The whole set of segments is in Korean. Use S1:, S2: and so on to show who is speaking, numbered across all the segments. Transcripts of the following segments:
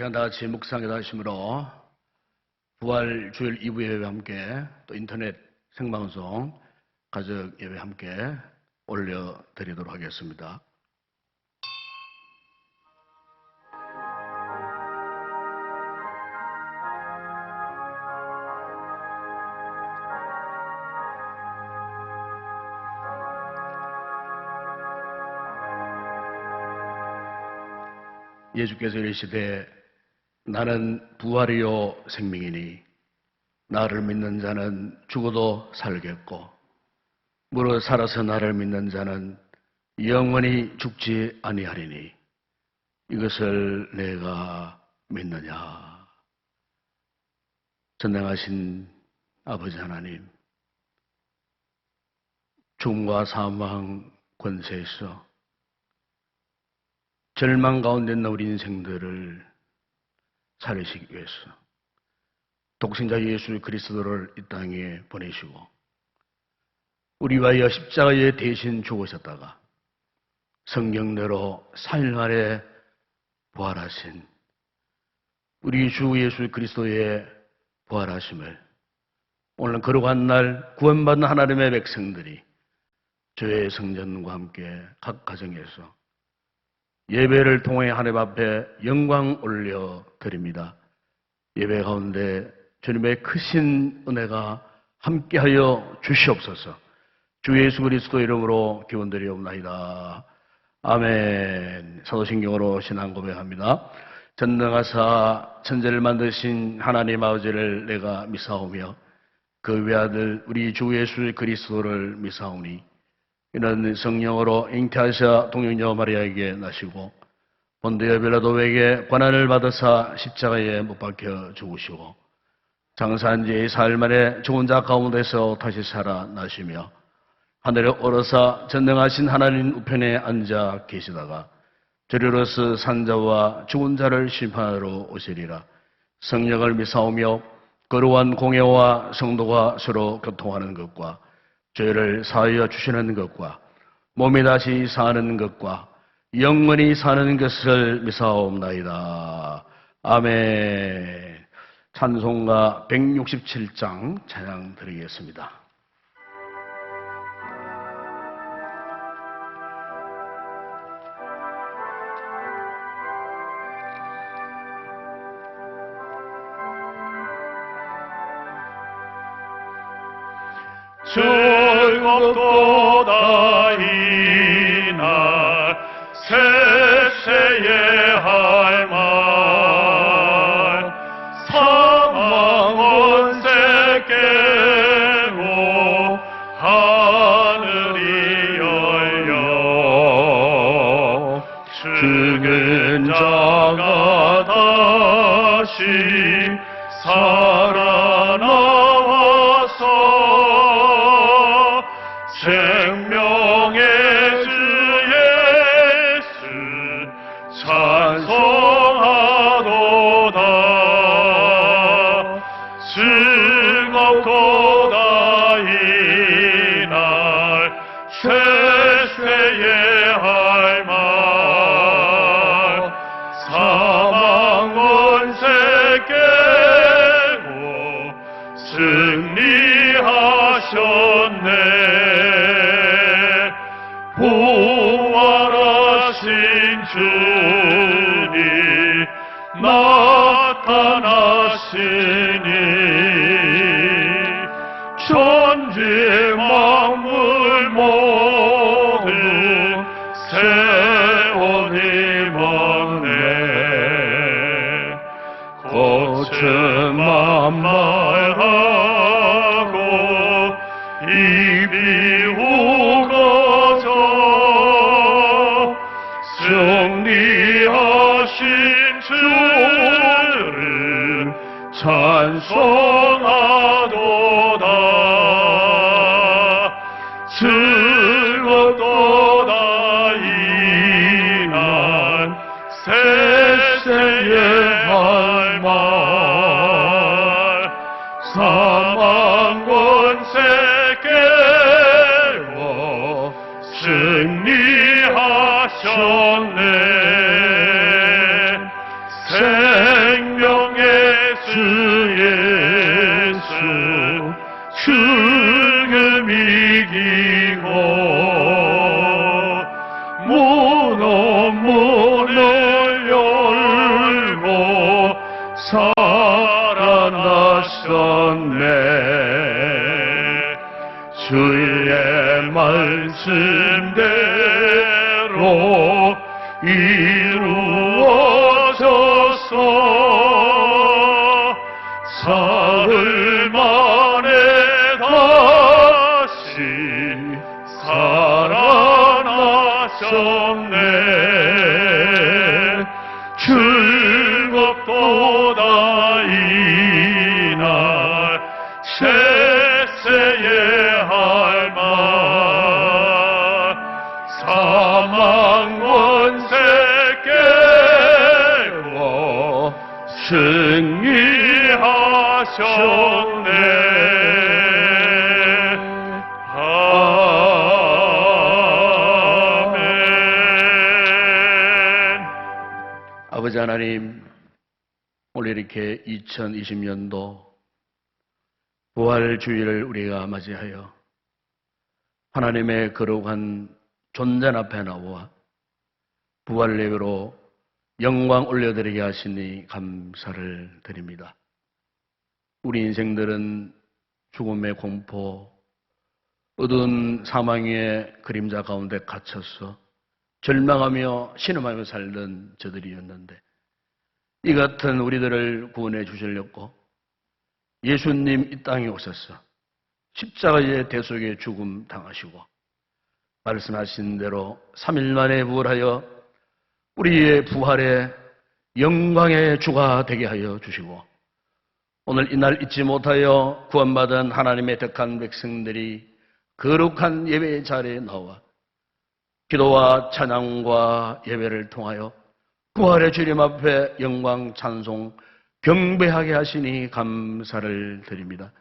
S1: 시간 다 같이 묵상에 하심으로 부활 주일 2부 예배와 함께 또 인터넷 생방송 가족 예배 함께 올려드리도록 하겠습니다. 예수께서 이르시되 나는 부활이요 생명이니 나를 믿는 자는 죽어도 살겠고 무릇 살아서 나를 믿는 자는 영원히 죽지 아니하리니 이것을 내가 믿느냐. 전능하신 아버지 하나님, 죽음과 사망 권세에서 절망 가운데 있는 우리 인생들을 살리시기 위해서 독생자 예수 그리스도를 이 땅에 보내시고 우리와 위하여 십자가에 대신 죽으셨다가 성경대로 4일 만에 부활하신 우리 주 예수 그리스도의 부활하심을 오늘 거룩한 날 구원받는 하나님의 백성들이 주의 성전과 함께 각 가정에서 예배를 통해 하나님 앞에 영광 올려 드립니다. 예배 가운데 주님의 크신 은혜가 함께하여 주시옵소서. 주 예수 그리스도 이름으로 기원드리옵나이다. 아멘. 사도신경으로 신앙 고백합니다. 전능하사 천지를 만드신 하나님 아버지를 내가 믿사오며 그 외아들 우리 주 예수 그리스도를 믿사오니 이는 성령으로 잉태하사 동정녀 마리아에게 나시고 본디오 빌라도에게 고난을 받으사 십자가에 못 박혀 죽으시고 장사한 지 4일 만에 죽은 자 가운데서 다시 살아나시며 하늘에 오르사 전능하신 하나님 우편에 앉아 계시다가 저리로서 산자와 죽은 자를 심판하러 오시리라. 성령을 믿사오며 거룩한 공예와 성도가 서로 교통하는 것과 죄를 사하여 주시는 것과 몸이 다시 사는 것과 영원히 사는 것을 믿사옵나이다. 아멘. 찬송가 167장 찬양 드리겠습니다.
S2: 즐겁도다 이날 세세의 할말 사망 권세 깨고 하늘이 열려 죽은 자가 다시 살아나와서 생명의 주 예수 찬송하도다. 즐겁도다 이날 세세의 할말 사망 권세 깨고 승리하셨네. 부활하신 주님 나타나시니 천지 만물 모두 세원이 먹네. 거침만 말하고 입이 우거져 승리하신 주를 찬송하도다. 즐겁도다 이날 세세의 할말 사망 권세 깨고 승리하셨네. 문을 열고 살아나셨네. 주의 말씀대로 이루어져서 사흘 만에 다시 살아나셨네. 즐겁도다 이날 세세의 할말. 사망 권세 깨고 승리하셨네. 아멘.
S1: 아버지 하나님, 오늘 이렇게 2020년도 부활 주일을 우리가 맞이하여 하나님의 거룩한 존전 앞에 나와 부활 예배로 영광 올려드리게 하시니 감사를 드립니다. 우리 인생들은 죽음의 공포, 어두운 사망의 그림자 가운데 갇혀서 절망하며 신음하며 살던 저들이었는데, 이 같은 우리들을 구원해 주시려고 예수님 이 땅에 오셔서 십자가의 대속의 죽음 당하시고 말씀하신 대로 3일 만에 부활하여 우리의 부활의 영광의 주가 되게 하여 주시고, 오늘 이날 잊지 못하여 구원받은 하나님의 택한 백성들이 거룩한 예배의 자리에 나와 기도와 찬양과 예배를 통하여 부활의 주님 앞에 영광 찬송 경배하게 하시니 감사를 드립니다.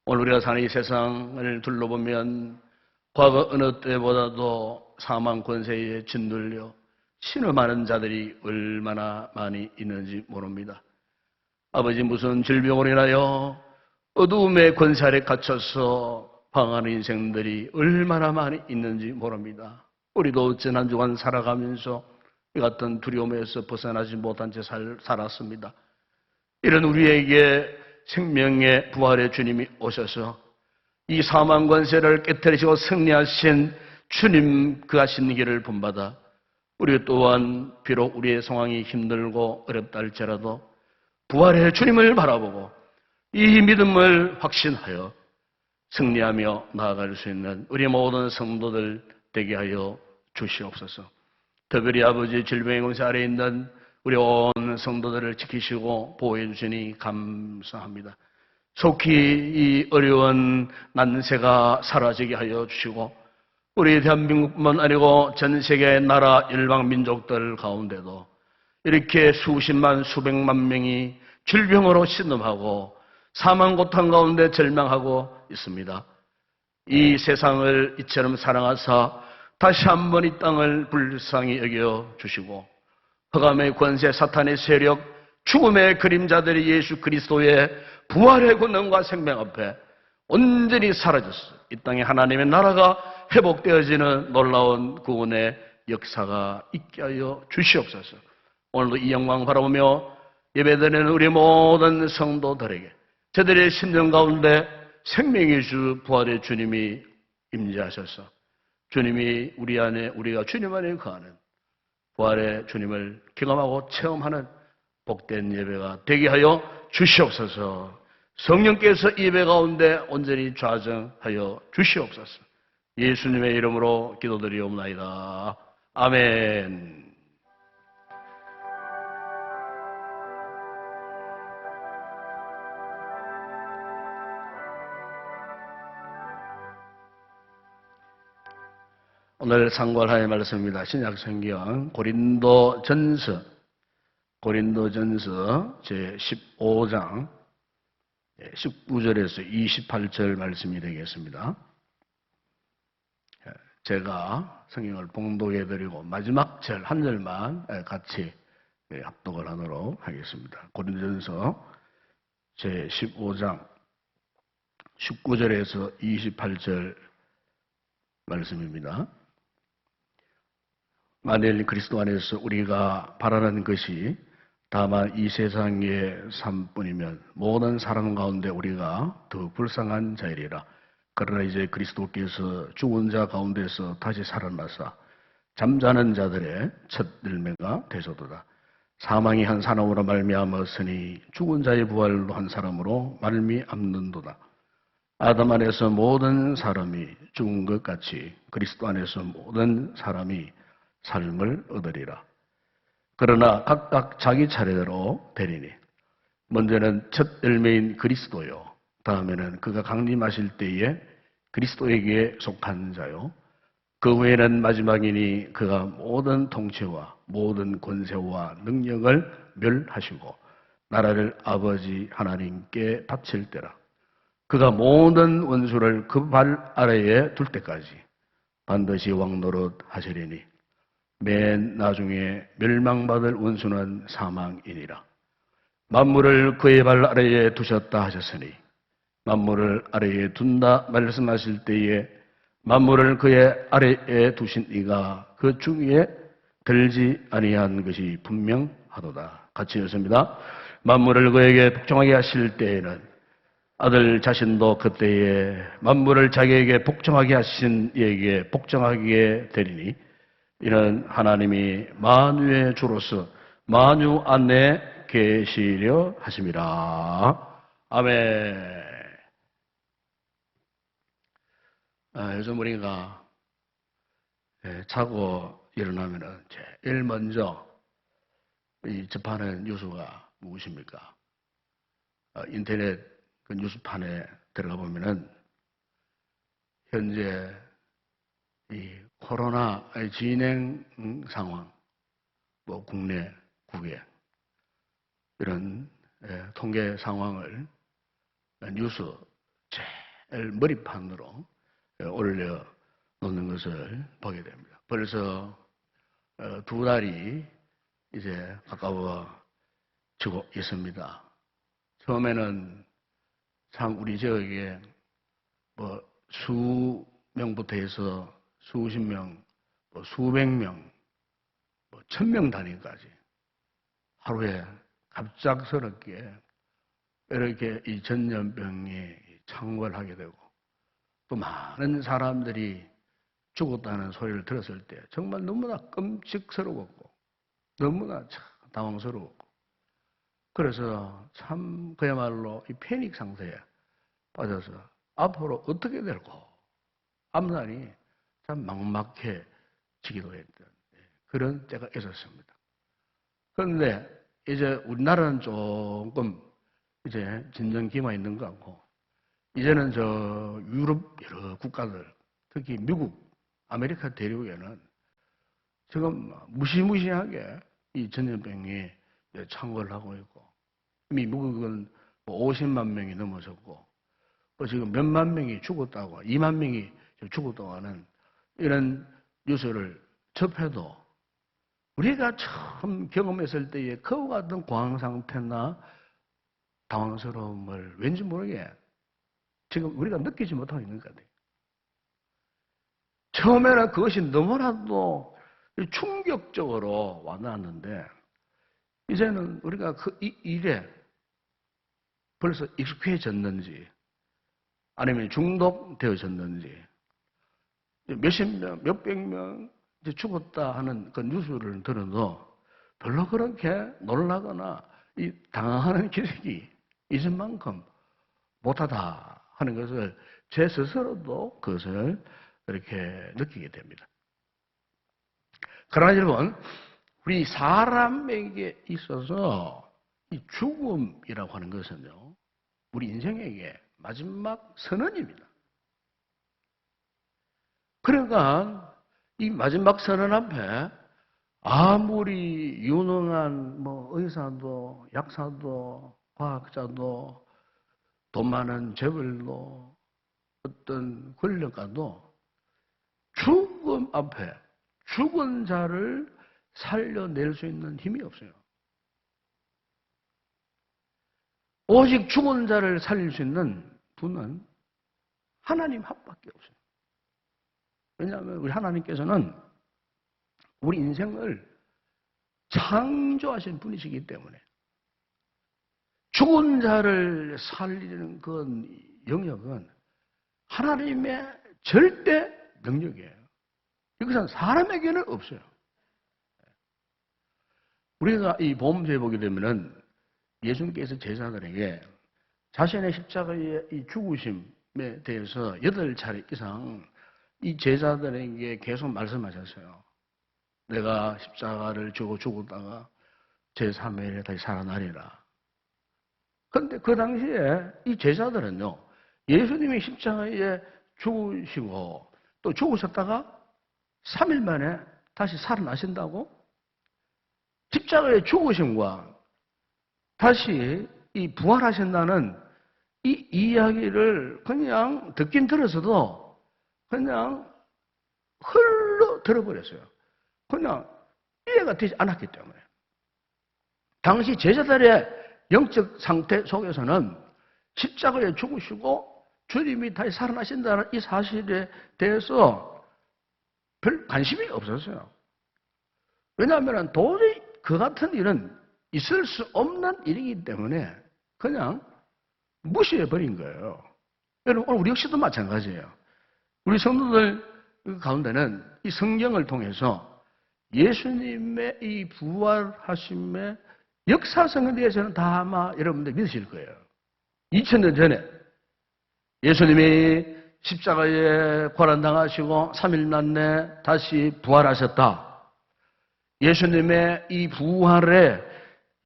S1: 오늘 우리가 사는 이 세상을 둘러보면 과거 어느 때보다도 사망 권세에 짓눌려 신음하는 자들이 얼마나 많이 있는지 모릅니다. 아버지, 무슨 질병으로 인하여 어두움의 권세 아래 갇혀서 방황하는 인생들이 얼마나 많이 있는지 모릅니다. 우리도 지난 주간 살아가면서 이 같은 두려움에서 벗어나지 못한 채 살았습니다. 이런 우리에게 생명의 부활의 주님이 오셔서 이 사망 권세를 깨뜨리시고 승리하신 주님 그 하신 길을 본받아 우리 또한 비록 우리의 상황이 힘들고 어렵다 할지라도 부활의 주님을 바라보고 이 믿음을 확신하여 승리하며 나아갈 수 있는 우리 모든 성도들 되게 하여 주시옵소서. 특별히 아버지 질병의 권세 아래 있는 우리 온 성도들을 지키시고 보호해 주시니 감사합니다. 속히 이 어려운 난세가 사라지게 하여 주시고 우리 대한민국뿐만 아니고 전 세계 나라 일방 민족들 가운데도 이렇게 수십만 수백만 명이 질병으로 신음하고 사망 고통 가운데 절망하고 있습니다. 이 세상을 이처럼 사랑하사 다시 한번 이 땅을 불쌍히 여겨 주시고 흑암의 권세, 사탄의 세력, 죽음의 그림자들이 예수 그리스도의 부활의 권능과 생명 앞에 온전히 사라졌어요. 이 땅에 하나님의 나라가 회복되어지는 놀라운 구원의 역사가 있게 하여 주시옵소서. 오늘도 이 영광 바라보며 예배드리는 우리 모든 성도들에게 저들의 심령 가운데 생명의 주 부활의 주님이 임재하셔서 주님이 우리 안에, 우리가 주님 안에 거하는 부활의 주님을 경험하고 체험하는 복된 예배가 되게 하여 주시옵소서. 성령께서 이 예배 가운데 온전히 좌정하여 주시옵소서. 예수님의 이름으로 기도드리옵나이다. 아멘. 오늘 상고할 말씀입니다. 신약성경 고린도전서 제15장 19절에서 28절 말씀이 되겠습니다. 제가 성경을 봉독해드리고 마지막 절 한 절만 같이 합독을 하도록 하겠습니다. 고린도전서 제15장 19절에서 28절 말씀입니다. 만일 그리스도 안에서 우리가 바라는 것이 다만 이 세상의 삶뿐이면 모든 사람 가운데 우리가 더 불쌍한 자이리라. 그러나 이제 그리스도께서 죽은 자 가운데서 다시 살아나사 잠자는 자들의 첫 열매가 되소도다. 사망이 한 사람으로 말미암았으니 죽은 자의 부활도 한 사람으로 말미암는도다. 아담 안에서 모든 사람이 죽은 것 같이 그리스도 안에서 모든 사람이 삶을 얻으리라. 그러나 각각 자기 차례대로 되리니 먼저는 첫 열매인 그리스도요, 다음에는 그가 강림하실 때에 그리스도에게 속한 자요, 그 후에는 마지막이니 그가 모든 통치와 모든 권세와 능력을 멸하시고 나라를 아버지 하나님께 바칠 때라. 그가 모든 원수를 그 발 아래에 둘 때까지 반드시 왕노릇 하시리니 맨 나중에 멸망받을 원수는 사망이니라. 만물을 그의 발 아래에 두셨다 하셨으니 만물을 아래에 둔다 말씀하실 때에 만물을 그의 아래에 두신 이가 그 중에 들지 아니한 것이 분명하도다. 같이 읽습니다. 만물을 그에게 복종하게 하실 때에는 아들 자신도 그때에 만물을 자기에게 복종하게 하신 이에게 복종하게 되리니 이는 하나님이 만유의 주로서 만유 안에 계시려 하심이라. 아멘. 요즘 우리가 자고 일어나면은 제일 먼저 접하는 뉴스가 무엇입니까? 인터넷 그 뉴스판에 들어가 보면은 현재 이 코로나 진행 상황, 뭐 국내, 국외 이런 통계 상황을 뉴스 제일 머리판으로 올려 놓는 것을 보게 됩니다. 벌써 두 달이 이제 가까워지고 있습니다. 처음에는 참 우리 지역에 뭐 수명부터 해서 수십 명, 뭐 수백 명, 뭐 1000명 단위까지 하루에 갑작스럽게 이렇게 이 전염병이 창궐하게 되고 또 많은 사람들이 죽었다는 소리를 들었을 때 정말 너무나 끔찍스러웠고 너무나 참 당황스러웠고 그래서 참 그야말로 이 패닉 상태에 빠져서 앞으로 어떻게 될까 앞날이 참 막막해지기도 했던 그런 때가 있었습니다. 그런데 이제 우리나라는 조금 이제 진정기만 있는 것 같고 이제는 저 유럽 여러 국가들 특히 미국, 아메리카 대륙에는 지금 무시무시하게 이 전염병이 창궐을 하고 있고 이미 미국은 뭐 50만 명이 넘어섰고 또 지금 몇만 명이 죽었다고 2만 명이 죽었다고 하는 이런 뉴스를 접해도 우리가 처음 경험했을 때의 그와 같은 공황 상태나 당황스러움을 왠지 모르게 지금 우리가 느끼지 못하고 있는 것 같아요. 처음에는 그것이 너무나도 충격적으로 와닿았는데 이제는 우리가 그 일에 벌써 익숙해졌는지 아니면 중독되어졌는지 몇십 명, 몇백 명 이제 죽었다 하는 그 뉴스를 들어도 별로 그렇게 놀라거나 이 당황하는 기색이 이전만큼 못하다 하는 것을 제 스스로도 그것을 이렇게 느끼게 됩니다. 그러나 여러분, 우리 사람에게 있어서 이 죽음이라고 하는 것은요, 우리 인생에게 마지막 선언입니다. 그러니까 이 마지막 선언 앞에 아무리 유능한 뭐 의사도 약사도 과학자도 돈 많은 재벌도 어떤 권력가도 죽음 앞에 죽은 자를 살려낼 수 있는 힘이 없어요. 오직 죽은 자를 살릴 수 있는 분은 하나님 한 밖에 없어요. 왜냐하면 우리 하나님께서는 우리 인생을 창조하신 분이시기 때문에 죽은 자를 살리는 그 영역은 하나님의 절대 능력이에요. 이것은 사람에게는 없어요. 우리가 이 보험제에 보게 되면은 예수님께서 제자들에게 자신의 십자가의 이 죽으심에 대해서 8차례 이상 이 제자들에게 계속 말씀하셨어요. 내가 십자가를 지고 죽었다가 제3일에 다시 살아나리라. 그런데 그 당시에 이 제자들은요, 예수님이 십자가에 죽으시고 또 죽으셨다가 3일 만에 다시 살아나신다고? 십자가의 죽으심과 다시 이 부활하신다는 이 이야기를 그냥 듣긴 들었어도 그냥 흘러 들어버렸어요. 그냥 이해가 되지 않았기 때문에. 당시 제자들의 영적 상태 속에서는 십자가에 죽으시고 주님이 다시 살아나신다는 이 사실에 대해서 별 관심이 없었어요. 왜냐하면 도저히 그 같은 일은 있을 수 없는 일이기 때문에 그냥 무시해버린 거예요. 여러분, 오늘 우리 역시도 마찬가지예요. 우리 성도들 가운데는 이 성경을 통해서 예수님의 이 부활하심의 역사성에 대해서는 다 아마 여러분들 믿으실 거예요. 2000년 전에 예수님이 십자가에 고난당하시고 3일 만에 다시 부활하셨다. 예수님의 이 부활의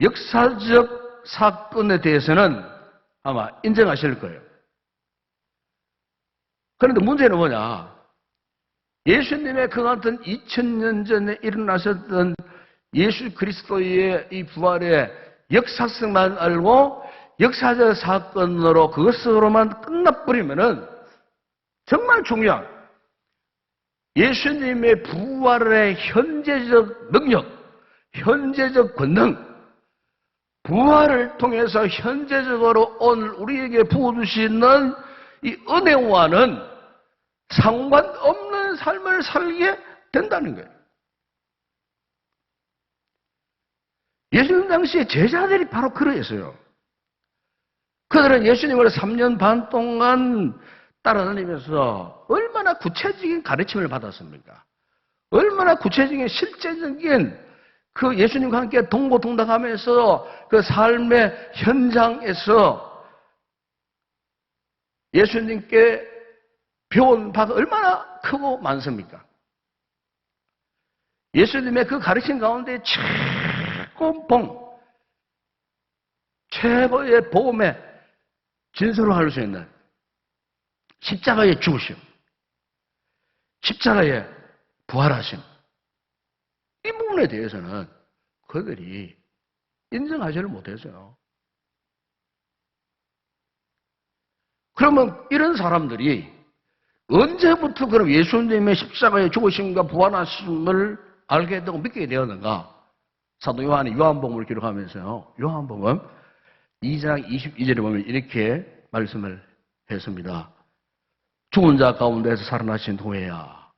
S1: 역사적 사건에 대해서는 아마 인정하실 거예요. 그런데 문제는 뭐냐? 예수님의 그 같은 2000년 전에 일어나셨던 예수 그리스도의 이 부활의 역사성만 알고 역사적 사건으로 그것으로만 끝나버리면은 정말 중요한 예수님의 부활의 현재적 능력, 현재적 권능, 부활을 통해서 현재적으로 오늘 우리에게 부어주시는 이 은혜와는 상관없는 삶을 살게 된다는 거예요. 예수님 당시에 제자들이 바로 그러했어요. 그들은 예수님을 3년 반 동안 따라다니면서 얼마나 구체적인 가르침을 받았습니까? 얼마나 구체적인 실제적인 그 예수님과 함께 동고동락하면서 그 삶의 현장에서 예수님께 배운 바가 얼마나 크고 많습니까? 예수님의 그 가르침 가운데 최고봉, 최고의 복음의 진술을 할 수 있는 십자가의 죽으심, 십자가의 부활하심, 이 부분에 대해서는 그들이 인정하지를 못했어요. 그러면 이런 사람들이 언제부터 그럼 예수님의 십자가의 죽으심과 부활하심을 알게 되고 믿게 되었는가? 사도 요한이 요한복음을 기록하면서요, 요한복음 2장 22절에 보면 이렇게 말씀을 했습니다. 죽은 자 가운데서 살아나신 후에야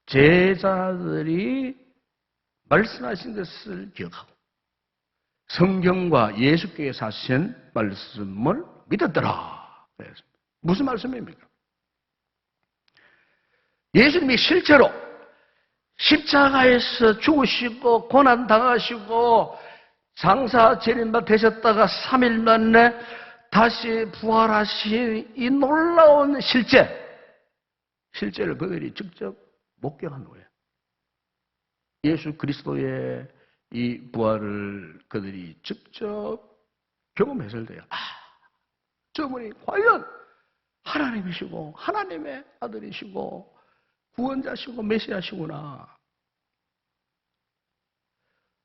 S1: 제자들이 말씀하신 것을 기억하고 성경과 예수께서 하신 말씀을 믿었더라. 무슨 말씀입니까? 예수님이 실제로 십자가에서 죽으시고 고난당하시고 장사 재림바 되셨다가 3일 만에 다시 부활하신 이 놀라운 실제를 그들이 직접 목격한 거예요. 예수 그리스도의 이 부활을 그들이 직접 경험했을 때요. 저분이 과연 하나님이시고 하나님의 아들이시고 구원자시고 메시아시구나.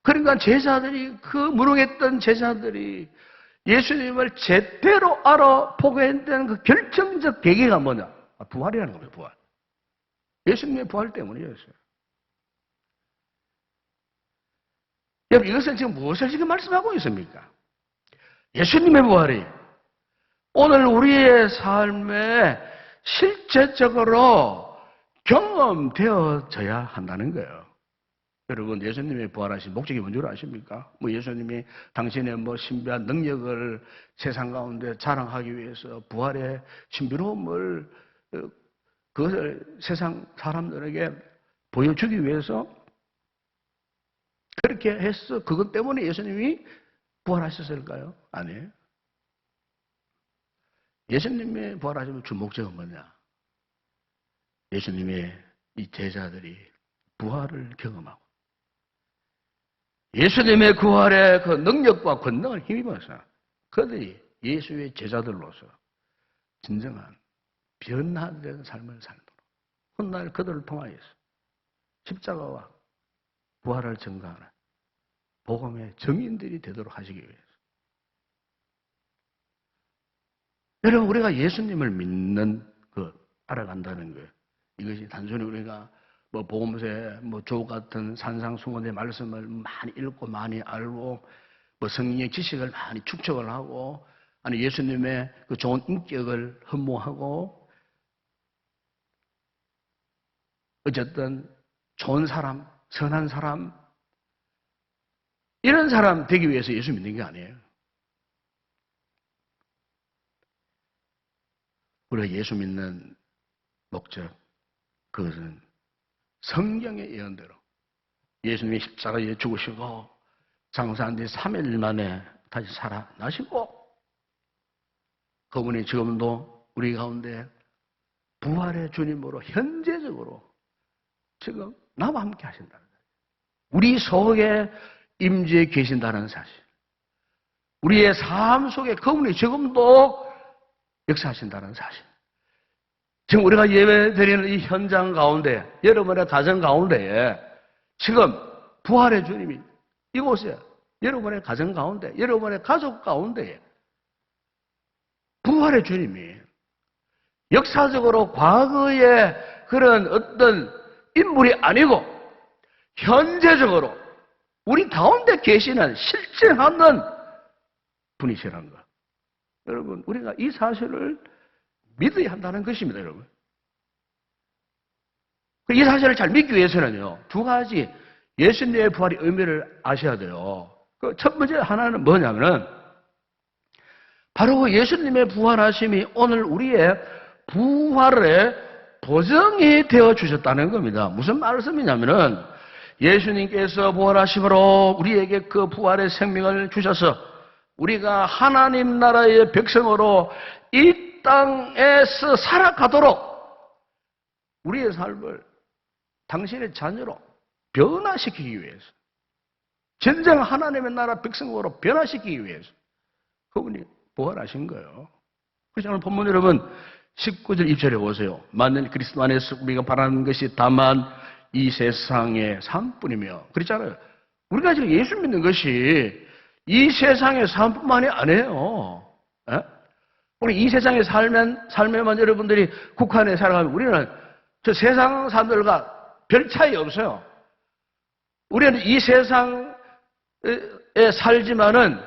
S1: 그러니까 제자들이, 그 무능했던 제자들이 예수님을 제대로 알아보게 된 그 결정적 계기가 뭐냐? 부활이라는 겁니다. 부활. 예수님의 부활 때문이었어요. 여러분, 이것은 지금 무엇을 지금 말씀하고 있습니까? 예수님의 부활이 오늘 우리의 삶에 실제적으로 경험되어져야 한다는 거예요. 여러분, 예수님의 부활하신 목적이 뭔 줄 아십니까? 뭐 예수님이 당신의 뭐 신비한 능력을 세상 가운데 자랑하기 위해서 부활의 신비로움을 그것을 세상 사람들에게 보여주기 위해서 그렇게 해서 그것 때문에 예수님이 부활하셨을까요? 아니에요. 예수님의 부활하신 주 목적은 뭐냐? 예수님의 이 제자들이 부활을 경험하고 예수님의 부활의 그 능력과 권능을 힘입어서 그들이 예수의 제자들로서 진정한 변화된 삶을 살도록 훗날 그들을 통하여서 십자가와 부활을 증거하는 복음의 증인들이 되도록 하시기 위해서. 여러분, 우리가 예수님을 믿는 알아간다는 거예요. 이것이 단순히 우리가 뭐 복음서에 뭐 조국 같은 산상수훈의 말씀을 많이 읽고 많이 알고 뭐 성경의 지식을 많이 축적을 하고 아니 예수님의 그 좋은 인격을 흠모하고 어쨌든 좋은 사람, 선한 사람 이런 사람 되기 위해서 예수 믿는 게 아니에요. 우리가 예수 믿는 목적, 그것은 성경의 예언대로 예수님이 십자가에 죽으시고 장사한 뒤 3일 만에 다시 살아나시고 그분이 지금도 우리 가운데 부활의 주님으로 현재적으로 지금 나와 함께 하신다는 거예요. 우리 속에 임재해 계신다는 사실. 우리의 삶 속에 그분이 지금도 역사하신다는 사실. 지금 우리가 예배드리는 이 현장 가운데, 여러분의 가정 가운데에 지금 부활의 주님이 이곳에 여러분의 가정 가운데, 여러분의 가족 가운데에 부활의 주님이 역사적으로 과거의 그런 어떤 인물이 아니고 현재적으로 우리 가운데 계시는 실제하는 분이시라는 것. 여러분, 우리가 이 사실을 믿어야 한다는 것입니다, 여러분. 이 사실을 잘 믿기 위해서는요, 두 가지 예수님의 부활의 의미를 아셔야 돼요. 그 첫 번째 하나는 뭐냐면은, 바로 그 예수님의 부활하심이 오늘 우리의 부활의 보정이 되어 주셨다는 겁니다. 무슨 말씀이냐면은, 예수님께서 부활하심으로 우리에게 그 부활의 생명을 주셔서 우리가 하나님 나라의 백성으로 이 땅에서 살아가도록 우리의 삶을 당신의 자녀로 변화시키기 위해서 진정 하나님의 나라 백성으로 변화시키기 위해서 그분이 부활하신 거예요. 그래서 오늘 본문 여러분 19절 입절해 보세요. 만일 그리스도 안에서 우리가 바라는 것이 다만 이 세상의 삶뿐이며 그렇잖아요. 우리가 지금 예수 믿는 것이 이 세상의 삶뿐만이 아니에요. 에? 우리 이 세상에 살면만 여러분들이 국한에 살아가면 우리는 저 세상 사람들과 별 차이 없어요. 우리는 이 세상에 살지만은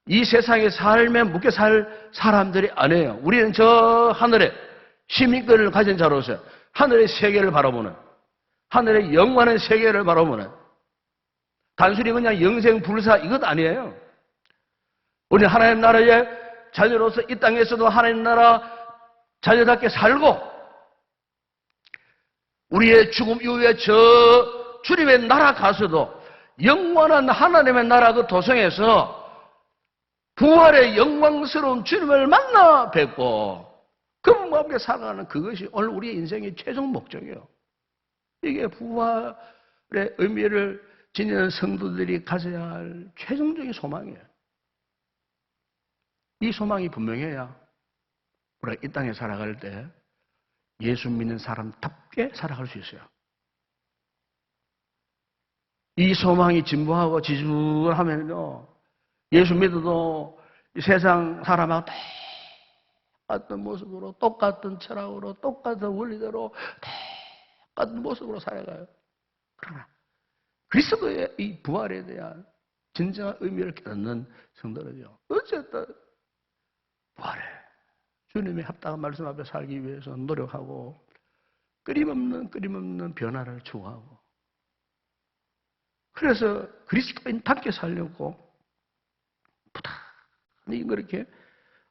S1: 이 세상의 삶에 묶여 살 사람들이 아니에요. 우리는 저 하늘에 시민권을 가진 자로서 하늘의 세계를 바라보는 하늘의 영원한 세계를 바라보는 단순히 그냥 영생불사 이것 아니에요. 우리는 하나님 나라의 자녀로서 이 땅에서도 하나님 나라 자녀답게 살고 우리의 죽음 이후에 저 주님의 나라 가서도 영원한 하나님의 나라 그 도성에서 부활의 영광스러운 주님을 만나 뵙고 그분과 함께 살아가는 그것이 오늘 우리의 인생의 최종 목적이에요. 이게 부활의 의미를 지니는 성도들이 가져야 할 최종적인 소망이에요. 이 소망이 분명해야 우리가 이 땅에 살아갈 때 예수 믿는 사람답게 살아갈 수 있어요. 이 소망이 진부하고 지중하면요, 예수 믿어도 세상 사람하고 똑같은 모습으로, 똑같은 철학으로, 똑같은 원리대로, 똑같은 모습으로 살아가요. 그러나 그리스도의 이 부활에 대한 진정한 의미를 깨닫는 성도는요, 어쨌든 부활해 주님의 합당한 말씀 앞에 살기 위해서 노력하고 끊임없는 변화를 추구하고, 그래서 그리스도인답게 살려고 부단히 그렇게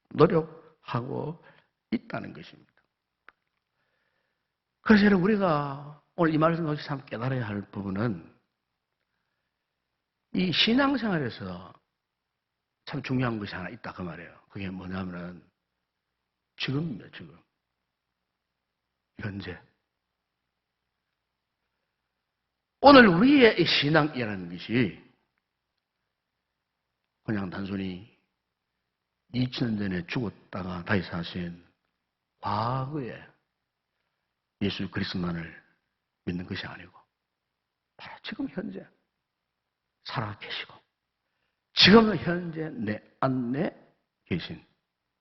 S1: 노력하고 있다는 것입니다. 그래서 여러분, 우리가 오늘 이 말씀을 참 깨달아야 할 부분은 이 신앙생활에서 참 중요한 것이 하나 있다 그 말이에요. 그게 뭐냐면은 지금입니다. 지금 현재 오늘 우리의 이 신앙이라는 것이 그냥 단순히 2000년 전에 죽었다가 다시 사신 과거에 예수 그리스도만을 믿는 것이 아니고 바로 지금 현재 살아계시고 지금 현재 내 안에 계신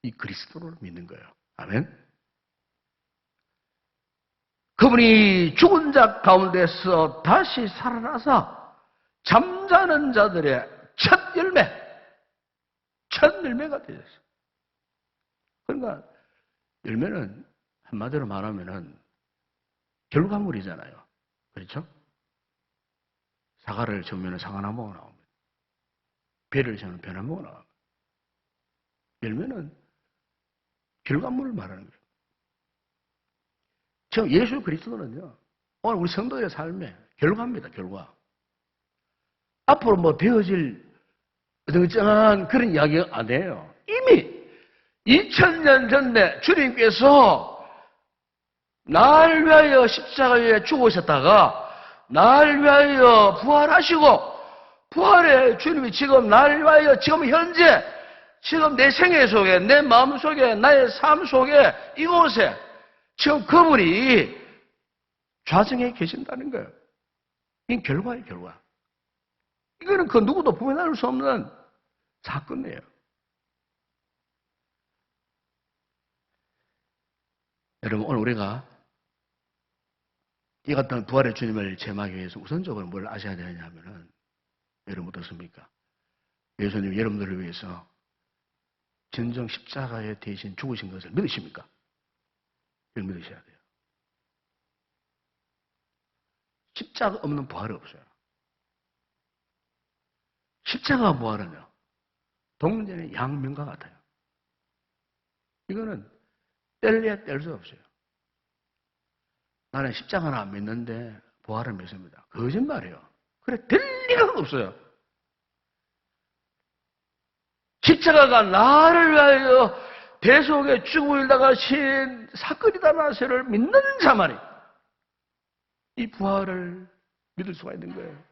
S1: 이 그리스도를 믿는 거예요. 아멘. 그분이 죽은 자 가운데서 다시 살아나서 잠자는 자들의 첫 열매가 되셨어요. 그러니까 열매는 한마디로 말하면은 결과물이잖아요. 그렇죠? 사과를 저으면 사과나무가 나옵니다. 배를 저으면 배나무가 나옵니다. 열매는 결과물을 말하는 거예요. 지금 예수 그리스도는요, 오늘 우리 성도의 삶의 결과입니다, 결과. 앞으로 뭐 되어질 어정쩡한 그런 이야기가 아니에요. 이미 2000년 전에 주님께서 날 위하여 십자가에 죽으셨다가 날 위하여 부활하시고 부활의 주님이 지금 날 위하여 지금 현재 지금 내 생애 속에 내 마음 속에 나의 삶 속에 이곳에 지금 그분이 좌정에 계신다는 거예요. 이게 결과예요, 결과. 이거는 그 누구도 부인할 수 없는 사건이에요. 여러분, 오늘 우리가 이 같은 부활의 주님을 체험하기 위해서 우선적으로 뭘 아셔야 되느냐 하면은, 여러분 어떻습니까? 예수님 여러분들을 위해서 진정 십자가에 대신 죽으신 것을 믿으십니까? 이걸 믿으셔야 돼요. 십자가 없는 부활이 없어요. 십자가 부활은요, 동전의 양면과 같아요. 이거는 뗄래야 뗄 수 없어요. 나는 십자가는 안 믿는데 부활을 믿습니다. 거짓말이에요. 그래, 될 리가 없어요. 십자가가 나를 위하여 대속에 죽음을 당하신 사건이다라는 사실을 믿는 자만이 이 부활을 믿을 수가 있는 거예요.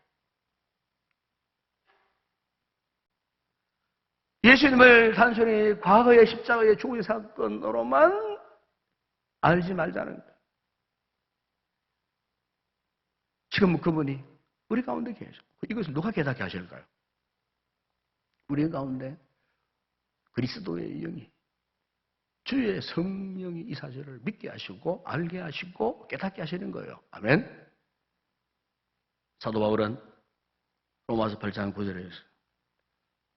S1: 예수님을 단순히 과거의 십자가의 죽은 사건으로만 알지 말자는 거예요. 지금 그분이 우리 가운데 계셔. 이것을 누가 깨닫게 하실까요? 우리 가운데 그리스도의 영이, 주의 성령이 이 사실을 믿게 하시고 알게 하시고 깨닫게 하시는 거예요. 아멘. 사도 바울은 로마서 8장 9절에서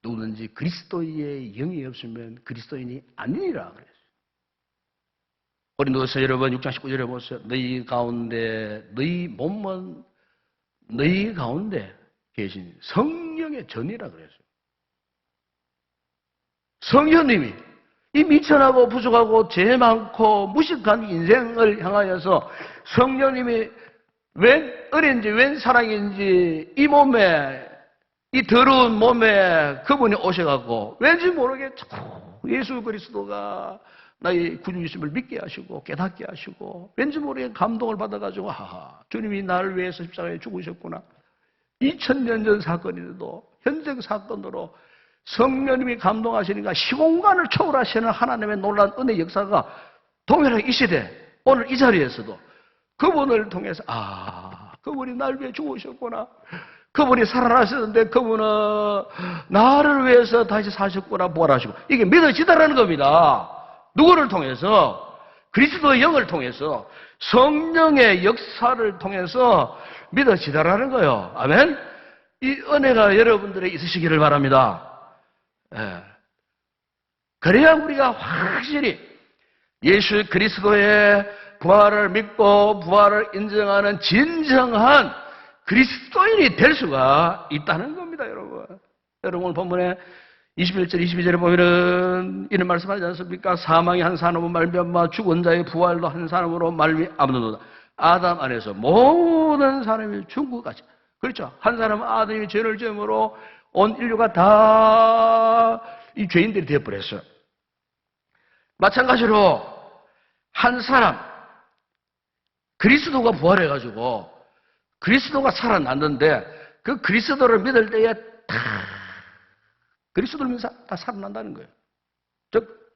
S1: 누구든지 그리스도의 영이 없으면 그리스도인이 아니니라 그랬어요. 고린도서 여러분 6장 19절에 보세요. 너희 가운데 너희 몸은 너희 가운데 계신 성령의 전이라 그랬어요. 성령님이 이 미천하고 부족하고 죄 많고 무식한 인생을 향하여서 성령님이 웬 은인지 웬 사랑인지 이 몸에, 이 더러운 몸에 그분이 오셔갖고 왠지 모르게 자꾸 예수 그리스도가 나의 구주이심을 믿게 하시고 깨닫게 하시고 왠지 모르게 감동을 받아가지고 하하, 주님이 나를 위해서 십자가에 죽으셨구나. 2000년 전 사건인데도 현생 사건으로 성령님이 감동하시니까 시공간을 초월하시는 하나님의 놀라운 은혜 역사가 동일하게 이 시대, 오늘 이 자리에서도 그분을 통해서 그분이 날 위해 죽으셨구나. 그분이 살아나셨는데 그분은 나를 위해서 다시 사셨구나, 부활하시고. 이게 믿어지다라는 겁니다. 누구를 통해서? 그리스도의 영을 통해서, 성령의 역사를 통해서 믿어지다라는 거예요. 아멘? 이 은혜가 여러분들에 있으시기를 바랍니다. 예. 그래야 우리가 확실히 예수 그리스도의 부활을 믿고 부활을 인정하는 진정한 그리스도인이 될 수가 있다는 겁니다, 여러분. 여러분 오늘 본문에 21절, 22절에 보면은 이런 말씀하지 않습니까? 사망이 한 사람으로 말미암아 죽은 자의 부활도 한 사람으로 말미암는도다. 아담 안에서 모든 사람이 죽은 것 같이. 그렇죠? 한 사람은 아담이 죄를 지음으로 온 인류가 다 이 죄인들이 되어버렸어요. 마찬가지로 한 사람, 그리스도가 부활해가지고 그리스도가 살아났는데 그 그리스도를 믿을 때에 다 그리스도를 믿으면 다 살아난다는 거예요. 즉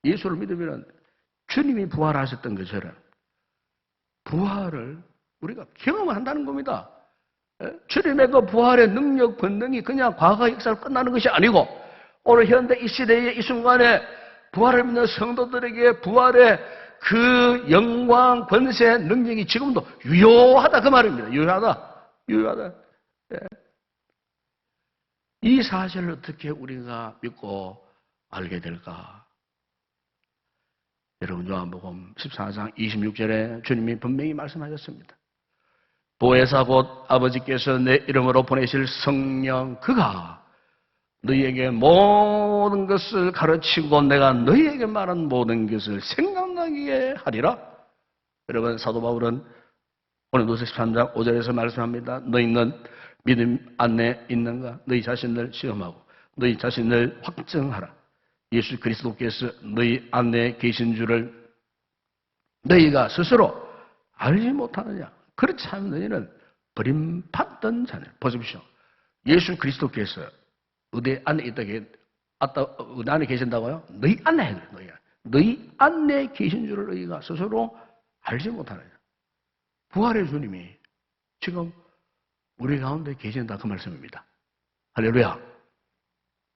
S1: 예수를 믿으면 주님이 부활하셨던 것처럼 부활을 우리가 경험한다는 겁니다. 주님의 그 부활의 능력, 권능이 그냥 과거 역사로 끝나는 것이 아니고 오늘 현대 이 시대에 이 순간에 부활을 믿는 성도들에게 부활의 그 영광, 권세, 능력이 지금도 유효하다 그 말입니다. 유효하다. 예. 이 사실을 어떻게 우리가 믿고 알게 될까? 여러분 요한복음 14장 26절에 주님이 분명히 말씀하셨습니다. 보혜사 곧 아버지께서 내 이름으로 보내실 성령 그가 너희에게 모든 것을 가르치고 내가 너희에게 말한 모든 것을 생각나게 하리라. 여러분 사도 바울은 고린도서 13장 5절에서 말씀합니다. 너희는 믿음 안에 있는가? 너희 자신을 시험하고 너희 자신을 확증하라. 예수 그리스도께서 너희 안에 계신 줄을 너희가 스스로 알지 못하느냐? 그렇지 않으면 너희는 버림받던 자네. 보십시오. 예수 그리스도께서 어디 안에 있다게 어디 안에 계신다고요? 너희 안에 너희 안에 계신 줄을 너희가 스스로 알지 못하느냐? 부활의 주님이 지금 우리 가운데 계신다 그 말씀입니다. 할렐루야.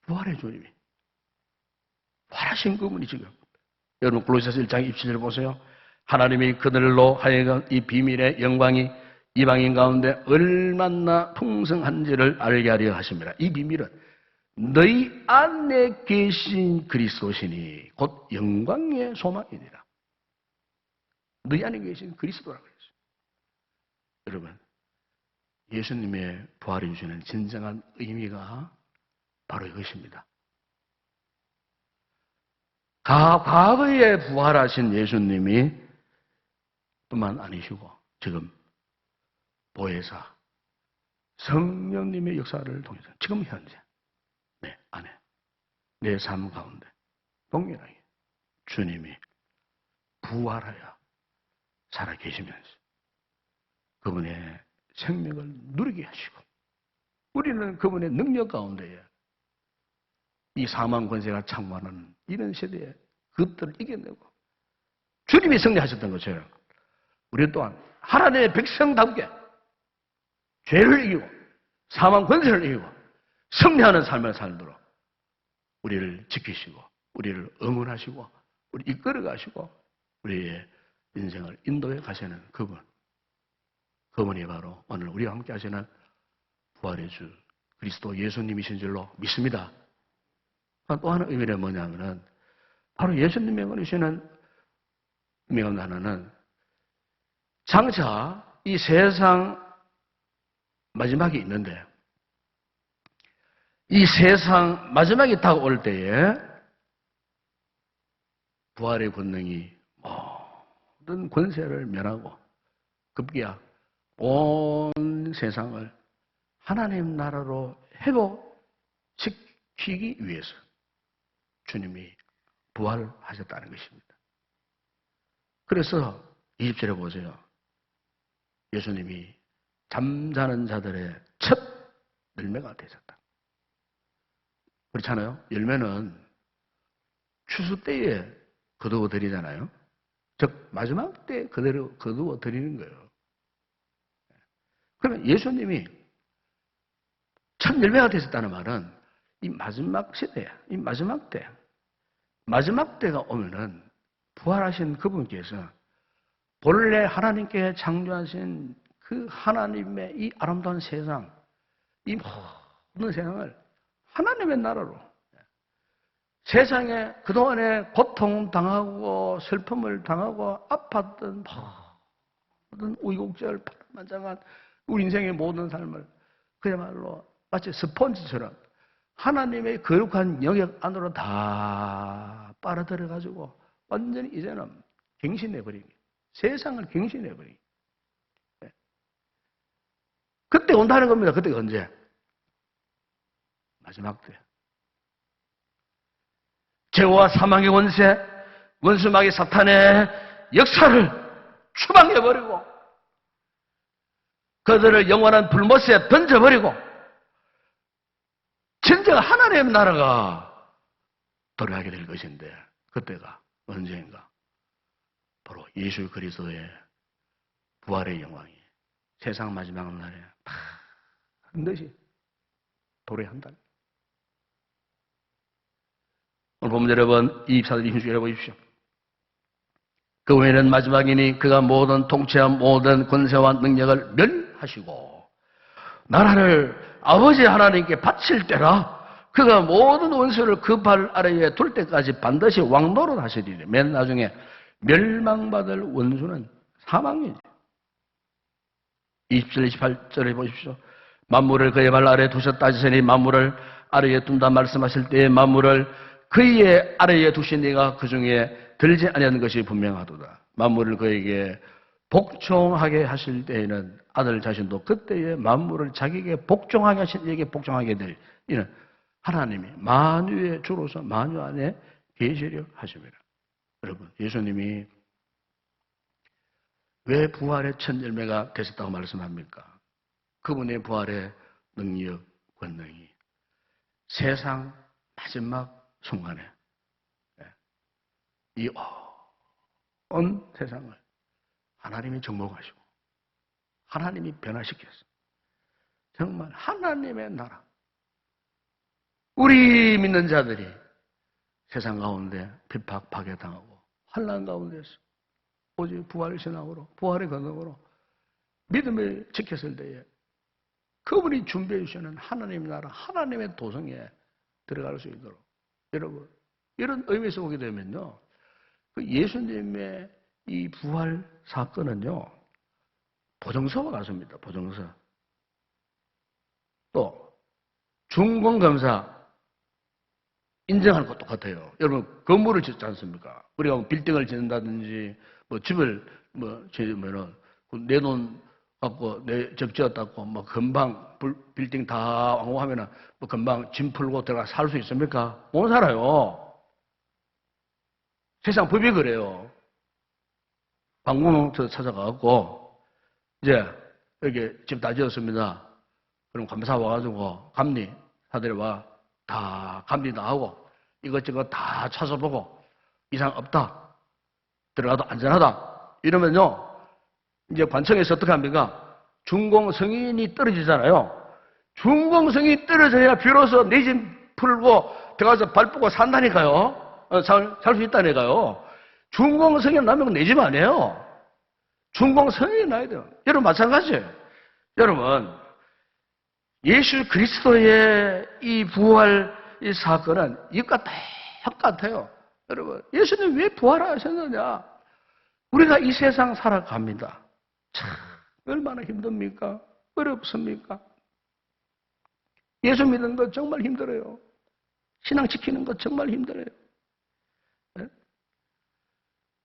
S1: 부활의 주님이 부활하신 그분이 지금 여러분 골로새서 1장 27절 보세요. 하나님이 그들로 하여금 이 비밀의 영광이 이방인 가운데 얼마나 풍성한지를 알게 하려 하십니다. 이 비밀은 너희 안에 계신 그리스도시니 곧 영광의 소망이니라. 너희 안에 계신 그리스도라고 그랬어요. 여러분 예수님의 부활이 주시는 진정한 의미가 바로 이것입니다. 과거에 부활하신 예수님이 뿐만 아니시고 지금 보혜사 성령님의 역사를 통해서 지금 현재 내 안에 내 삶 가운데 동일하게 주님이 부활하여 살아계시면서 그분의 생명을 누리게 하시고 우리는 그분의 능력 가운데에 이 사망 권세가 창궐하는 이런 시대에 그것들을 이겨내고 주님이 승리하셨던 것처럼 우리 또한 하나님의 백성답게 죄를 이기고 사망 권세를 이기고 승리하는 삶을 살도록 우리를 지키시고 우리를 응원하시고 우리 이끌어 가시고 우리의 인생을 인도해 가시는 그분이 바로 오늘 우리와 함께 하시는 부활의 주 그리스도 예수님이신 줄로 믿습니다. 또 하나 의미는 뭐냐면은 바로 예수님의 원하시는 의미가 하나는 장차 이 세상 마지막이 있는데 이 세상 마지막이 다가올 때에 부활의 권능이 모든 권세를 멸하고 급기야 온 세상을 하나님 나라로 회복시키기 위해서 주님이 부활하셨다는 것입니다. 그래서 20절에 보세요. 예수님이 잠자는 자들의 첫 열매가 되셨다. 그렇잖아요. 열매는 추수 때에 거두어 드리잖아요. 즉 마지막 때 그대로 거두어 드리는 거예요. 그러면 예수님이 첫 열매가 되셨다는 말은 이 마지막 시대야. 이 마지막 때가 오면은 부활하신 그분께서 본래 하나님께 창조하신 그 하나님의 이 아름다운 세상, 이 모든 세상을 하나님의 나라로 세상에 그동안에 고통당하고 슬픔을 당하고 아팠던 모든 우여곡절 파란만장한 우리 인생의 모든 삶을 그야말로 마치 스펀지처럼 하나님의 거룩한 영역 안으로 다 빨아들여가지고 완전히 이제는 갱신해버리기. 세상을 갱신해버리기. 그때 온다는 겁니다. 그때가 언제? 마지막 때. 죄와 사망의 원세, 원수마귀 사탄의 역사를 추방해버리고 그들을 영원한 불못에 던져버리고 진정 하나님의 나라가 돌아가게 될 것인데 그때가 언제인가? 바로 예수 그리스도의 부활의 영광이 세상 마지막 날에 반드시 도래한다. 오늘 보면 여러분 24절 26절 읽어보십시오. 그 후에는 마지막이니 그가 모든 통치와 모든 권세와 능력을 멸하시고 나라를 아버지 하나님께 바칠 때라 그가 모든 원수를 그 발 아래에 둘 때까지 반드시 왕노릇 하시리니 맨 나중에 멸망받을 원수는 사망이지. 27절 28절에 보십시오. 만물을 그의 발 아래에 두셨다 하시니 만물을 아래에 둔다 말씀하실 때에 만물을 그의 아래에 두신 이가 그 중에 들지 아니하는 것이 분명하도다. 만물을 그에게 복종하게 하실 때에는 아들 자신도 그때에 만물을 자기에게 복종하게 하신 이에게 복종하게 될 이는 하나님이 만유의 주로서 만유 안에 계시려 하십니다. 여러분, 예수님이 왜 부활의 첫 열매가 되셨다고 말씀합니까? 그분의 부활의 능력, 권능이 세상 마지막 순간에 이 온 세상을 하나님이 정복하시고 하나님이 변화시켰어요. 정말 하나님의 나라. 우리 믿는 자들이 세상 가운데 핍박, 파괴당하고 환난 가운데서 오직 부활의 신앙으로 부활의 권능으로 믿음을 지켰을 때에 그분이 준비해 주시는 하나님의 나라, 하나님의 도성에 들어갈 수 있도록 여러분 이런 의미에서 보게 되면요 그 예수님의 이 부활 사건은요 보증서와 같습니다. 보증서. 또 중공검사 인정하는 것도 똑같아요. 여러분 건물을 짓지 않습니까? 우리가 뭐 빌딩을 짓는다든지 뭐 집을 뭐 지으면은 내 돈 갖고 내 집 지었다고 뭐 금방 빌딩 다 완공하면은 뭐 금방 짐 풀고 들어가 살 수 있습니까? 못 살아요. 세상 법이 그래요. 관공서 찾아가고 이제 여기 집 다 지었습니다. 그럼 감사 와가지고 감리 사들이 와 다 감리 다 하고 이것저것 다 찾아보고 이상 없다. 들어가도 안전하다. 이러면요 이제 관청에서 어떻게 합니까? 준공승인이 떨어지잖아요. 준공승인이 떨어져야 비로소 내 집 풀고 들어가서 발 뻗고 산다니까요. 살 수 있다니까요. 준공승인 나면 내 집 아니에요. 준공승인이 나야 돼요. 여러분 마찬가지예요. 여러분 예수 그리스도의 이 부활 이 사건은 이것과 똑같아요. 여러분 예수님 왜 부활하셨느냐? 우리가 이 세상 살아갑니다. 참 얼마나 힘듭니까? 어렵습니까? 예수 믿는 거 정말 힘들어요. 신앙 지키는 거 정말 힘들어요. 네?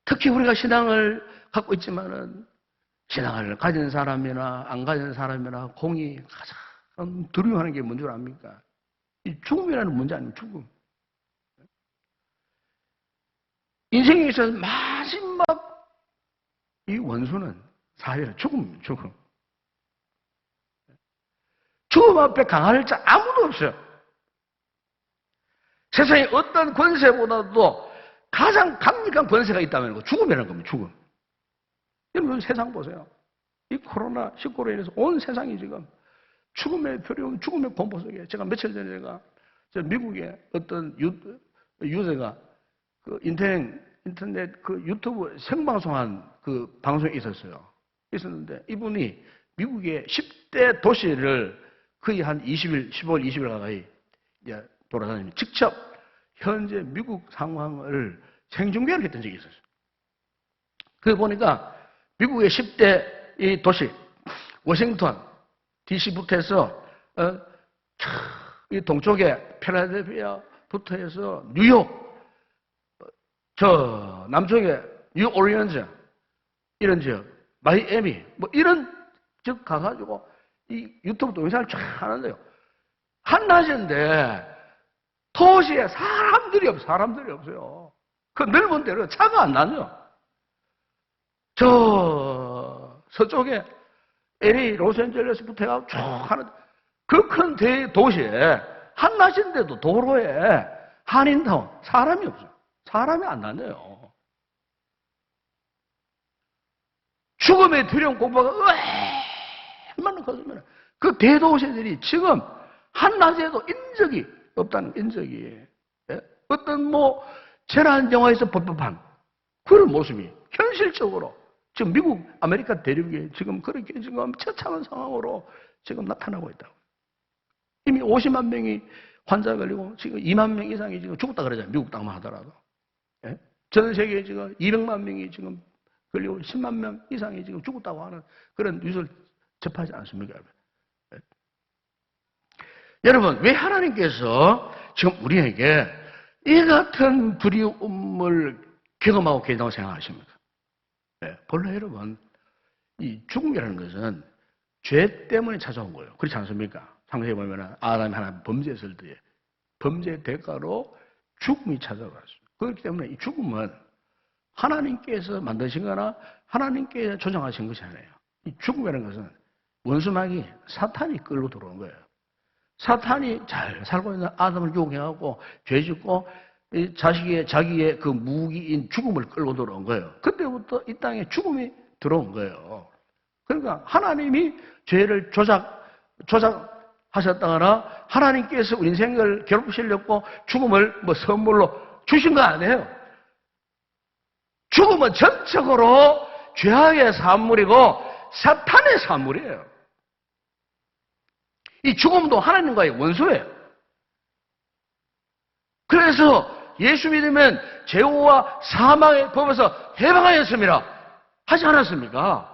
S1: 특히 우리가 신앙을 갖고 있지만은 신앙을 가진 사람이나 안 가진 사람이나 공이 가장 두려워하는 게 뭔 줄 압니까? 이 죽음이라는 문제 아니면 죽음. 인생에 있어서 마지막 이 원수는 사회는 죽음. 죽음 앞에 강할 자 아무도 없어요. 세상에 어떤 권세보다도 가장 강력한 권세가 있다면 죽음이라는 겁니다. 죽음. 여러분 세상 보세요. 이 코로나19로 인해서 온 세상이 지금 죽음의 두려움, 죽음의 공포 속에 제가 며칠 전에 미국의 어떤 유저가 그 인터넷 그 유튜브 생방송한 그 방송에 있었는데 이분이 미국의 10대 도시를 거의 한 20일, 15일, 20일 가까이 이제 돌아다니면서 직접 현재 미국 상황을 생중계를 했던 적이 있었어요. 그거 보니까 미국의 10대 이 도시, 워싱턴, DC부터 해서, 이 동쪽에 필라델피아부터 해서 뉴욕, 저 남쪽에 뉴올리언즈, 이런 지역, 마이애미, 뭐 이런 지역 가가지고 이 유튜브 동영상을 쫙 하는데요. 한낮인데 도시에 사람들이 없어요. 그 넓은 데로 차가 안 다녀요. 저 서쪽에 LA, 로스앤젤레스부터 해가지고 쭉 하는 그 큰 대도시에 한낮인데도 도로에 한인타운 사람이 없어요. 사람이 안 다녀요. 죽음의 두려움 공포가 얼마나 커지면 그 대도시들이 지금 한낮에도 인적이 없다는 인적이, 예? 어떤 뭐 재난 영화에서 법한 그런 모습이 현실적으로 지금 미국 아메리카 대륙에 지금 그렇게 지금 처참한 상황으로 지금 나타나고 있다고. 이미 50만 명이 환자 걸리고 지금 2만 명 이상이 지금 죽었다 그러잖아요. 미국 땅만 하더라도. 예? 전 세계에 지금 200만 명이 지금 걸리고 10만 명 이상이 지금 죽었다고 하는 그런 뉴스를 접하지 않습니까? 예? 여러분, 왜 하나님께서 지금 우리에게 이 같은 두려움을 경험하고 계시다고 생각하십니까? 네, 본래 여러분, 이 죽음이라는 것은 죄 때문에 찾아온 거예요. 그렇지 않습니까? 창세기에 보면 아담이 하나 범죄했을 때에 범죄의 대가로 죽음이 찾아왔어요. 그렇기 때문에 이 죽음은 하나님께서 만드신 거나 하나님께서 조정하신 것이 아니에요. 이 죽음이라는 것은 원수마귀 사탄이 끌고 들어온 거예요. 사탄이 잘 살고 있는 아담을 유혹해갖고 죄 짓고 자기의 그 무기인 죽음을 끌고 들어온 거예요. 그때부터 이 땅에 죽음이 들어온 거예요. 그러니까 하나님이 죄를 조작하셨다거나 하나님께서 우리 인생을 괴롭히시려고 죽음을 뭐 선물로 주신 거 아니에요. 죽음은 전적으로 죄악의 산물이고 사탄의 산물이에요. 이 죽음도 하나님과의 원수예요. 그래서 예수 믿으면 죄와 사망의 법에서 해방하였습니다. 하지 않았습니까?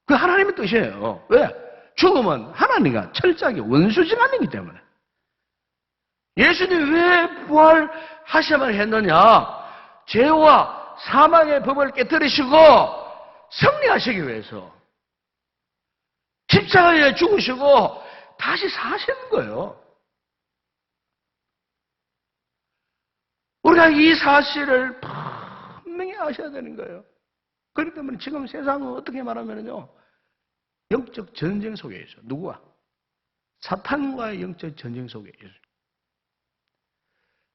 S1: 그 하나님의 뜻이에요. 왜? 죽음은 하나님과 철저하게 원수지간이기 때문에. 예수님이 왜 부활하셔야만 했느냐? 죄와 사망의 법을 깨뜨리시고 승리하시기 위해서 십자가에 죽으시고 다시 사시는 거예요. 우리가 이 사실을 분명히 아셔야 되는 거예요. 그렇기 때문에 지금 세상은 어떻게 말하면요, 영적 전쟁 속에 있어요. 누구와? 사탄과의 영적 전쟁 속에 있어요.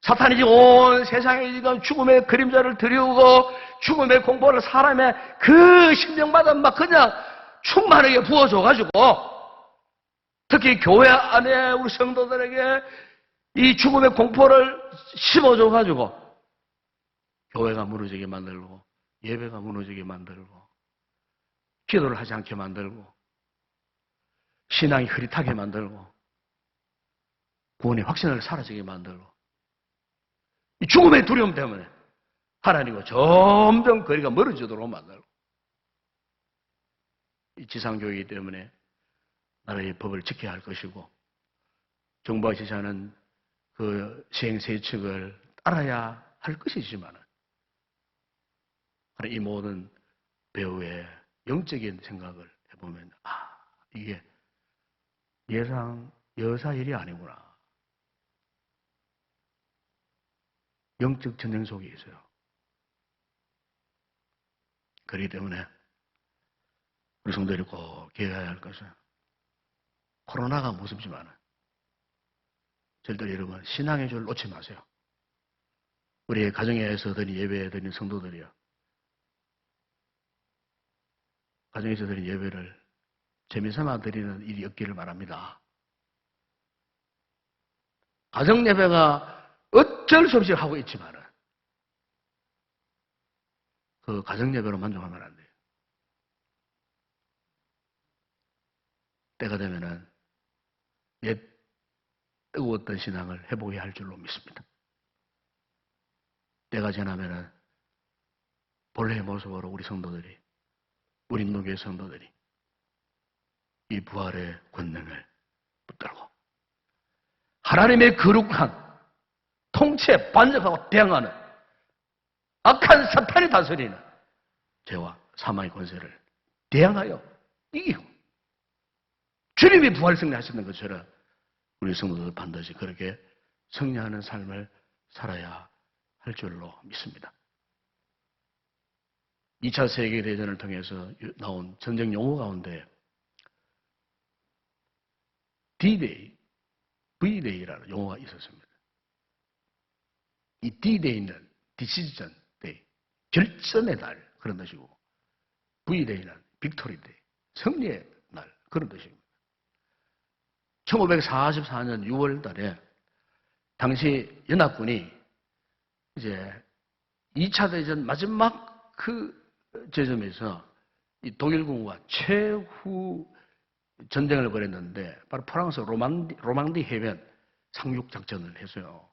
S1: 사탄이 지금 온 세상에 지금 죽음의 그림자를 드리우고 죽음의 공포를 사람의 그 심령마다 막 그냥 충만하게 부어줘가지고 특히 교회 안에 우리 성도들에게 이 죽음의 공포를 심어줘가지고 교회가 무너지게 만들고 예배가 무너지게 만들고 기도를 하지 않게 만들고 신앙이 흐릿하게 만들고 구원의 확신을 사라지게 만들고 이 죽음의 두려움 때문에 하나님과 점점 거리가 멀어지도록 만들고 이 지상교회이기 때문에 나라의 법을 지켜야 할 것이고 정부가 지시하는 그 시행세칙을 따라야 할 것이지만 이 모든 배우의 영적인 생각을 해보면 이게 여사 일이 아니구나. 영적 전쟁 속에 있어요. 그렇기 때문에 우리 성도들이 꼭 기억해야 할 것은 코로나가 무섭지만 절대로 여러분 신앙의 줄 놓지 마세요. 우리 가정에서 드린 예배에 드린 성도들이요. 가정에서 드린 예배를 재미삼아 드리는 일이 없기를 바랍니다. 가정 예배가 어쩔 수 없이 하고 있지만 그 가정 예배로 만족하면 안 돼요. 때가 되면은 옛 뜨거웠던 신앙을 회복해야 할 줄로 믿습니다. 때가 지나면은 본래의 모습으로 우리 성도들이, 우리 인도교회 성도들이 이 부활의 권능을 붙들고 하나님의 거룩한 통치에 반역하고 대항하는 악한 사탄이 다스리는 죄와 사망의 권세를 대항하여 이기고 주님이 부활 승리하셨는 것처럼 우리 성도들 반드시 그렇게 승리하는 삶을 살아야 할 줄로 믿습니다. 2차 세계대전을 통해서 나온 전쟁 용어 가운데 D-Day, V-Day라는 용어가 있었습니다. 이 D-Day는 Decision Day, 결전의 날 그런 뜻이고 V-Day는 Victory Day, 승리의 날 그런 뜻입니다. 1944년 6월 달에 당시 연합군이 이제 2차 대전 마지막 그 지점에서 이 독일군과 최후 전쟁을 벌였는데 바로 프랑스 로망디 해변 상륙 작전을 했어요.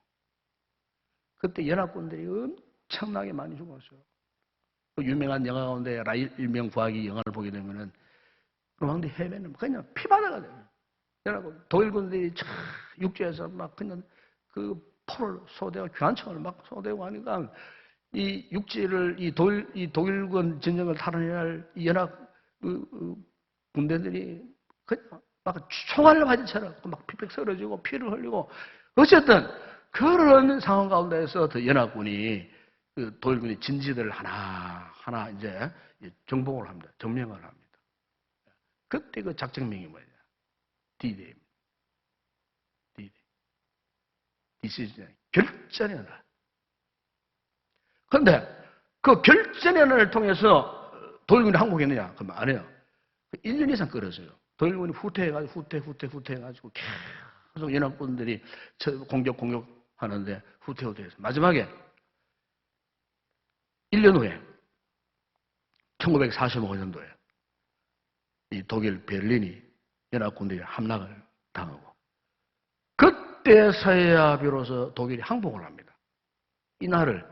S1: 그때 연합군들이 엄청나게 많이 죽었어요. 그 유명한 영화 가운데 일명 구하기 영화를 보게 되면은 로망디 해변은 그냥 피바다가 돼요. 연합군 독일군들이 육지에서 막 그냥 그 포를 쏘대고 교환청을 막 쏘대고 하니까 이 육지를 이 독일군 전쟁을 탈환해야 할 연합 군대들이 그냥 막 총알을 맞이처럼 막 픽픽 쓰러지고 피를 흘리고 어쨌든 그런 상황 가운데서 더 연합군이 그 독일군이 진지들을 하나 이제 정복을 합니다. 점령을 합니다. 그때 그 작전명이 뭐냐? D-Day입니다. D-Day. 디시전 결전의 날. 그런데 그 결전의 날을 통해서 독일군이 항복했느냐? 그러면 안 해요. 1년 이상 끌었어요. 독일군이 후퇴해가지고 계속 연합군들이 공격하는데 후퇴해서 마지막에 1년 후에 1945년도에 이 독일 베를린이 연합군들이 함락을 당하고 그때서야 비로소 독일이 항복을 합니다. 이 날을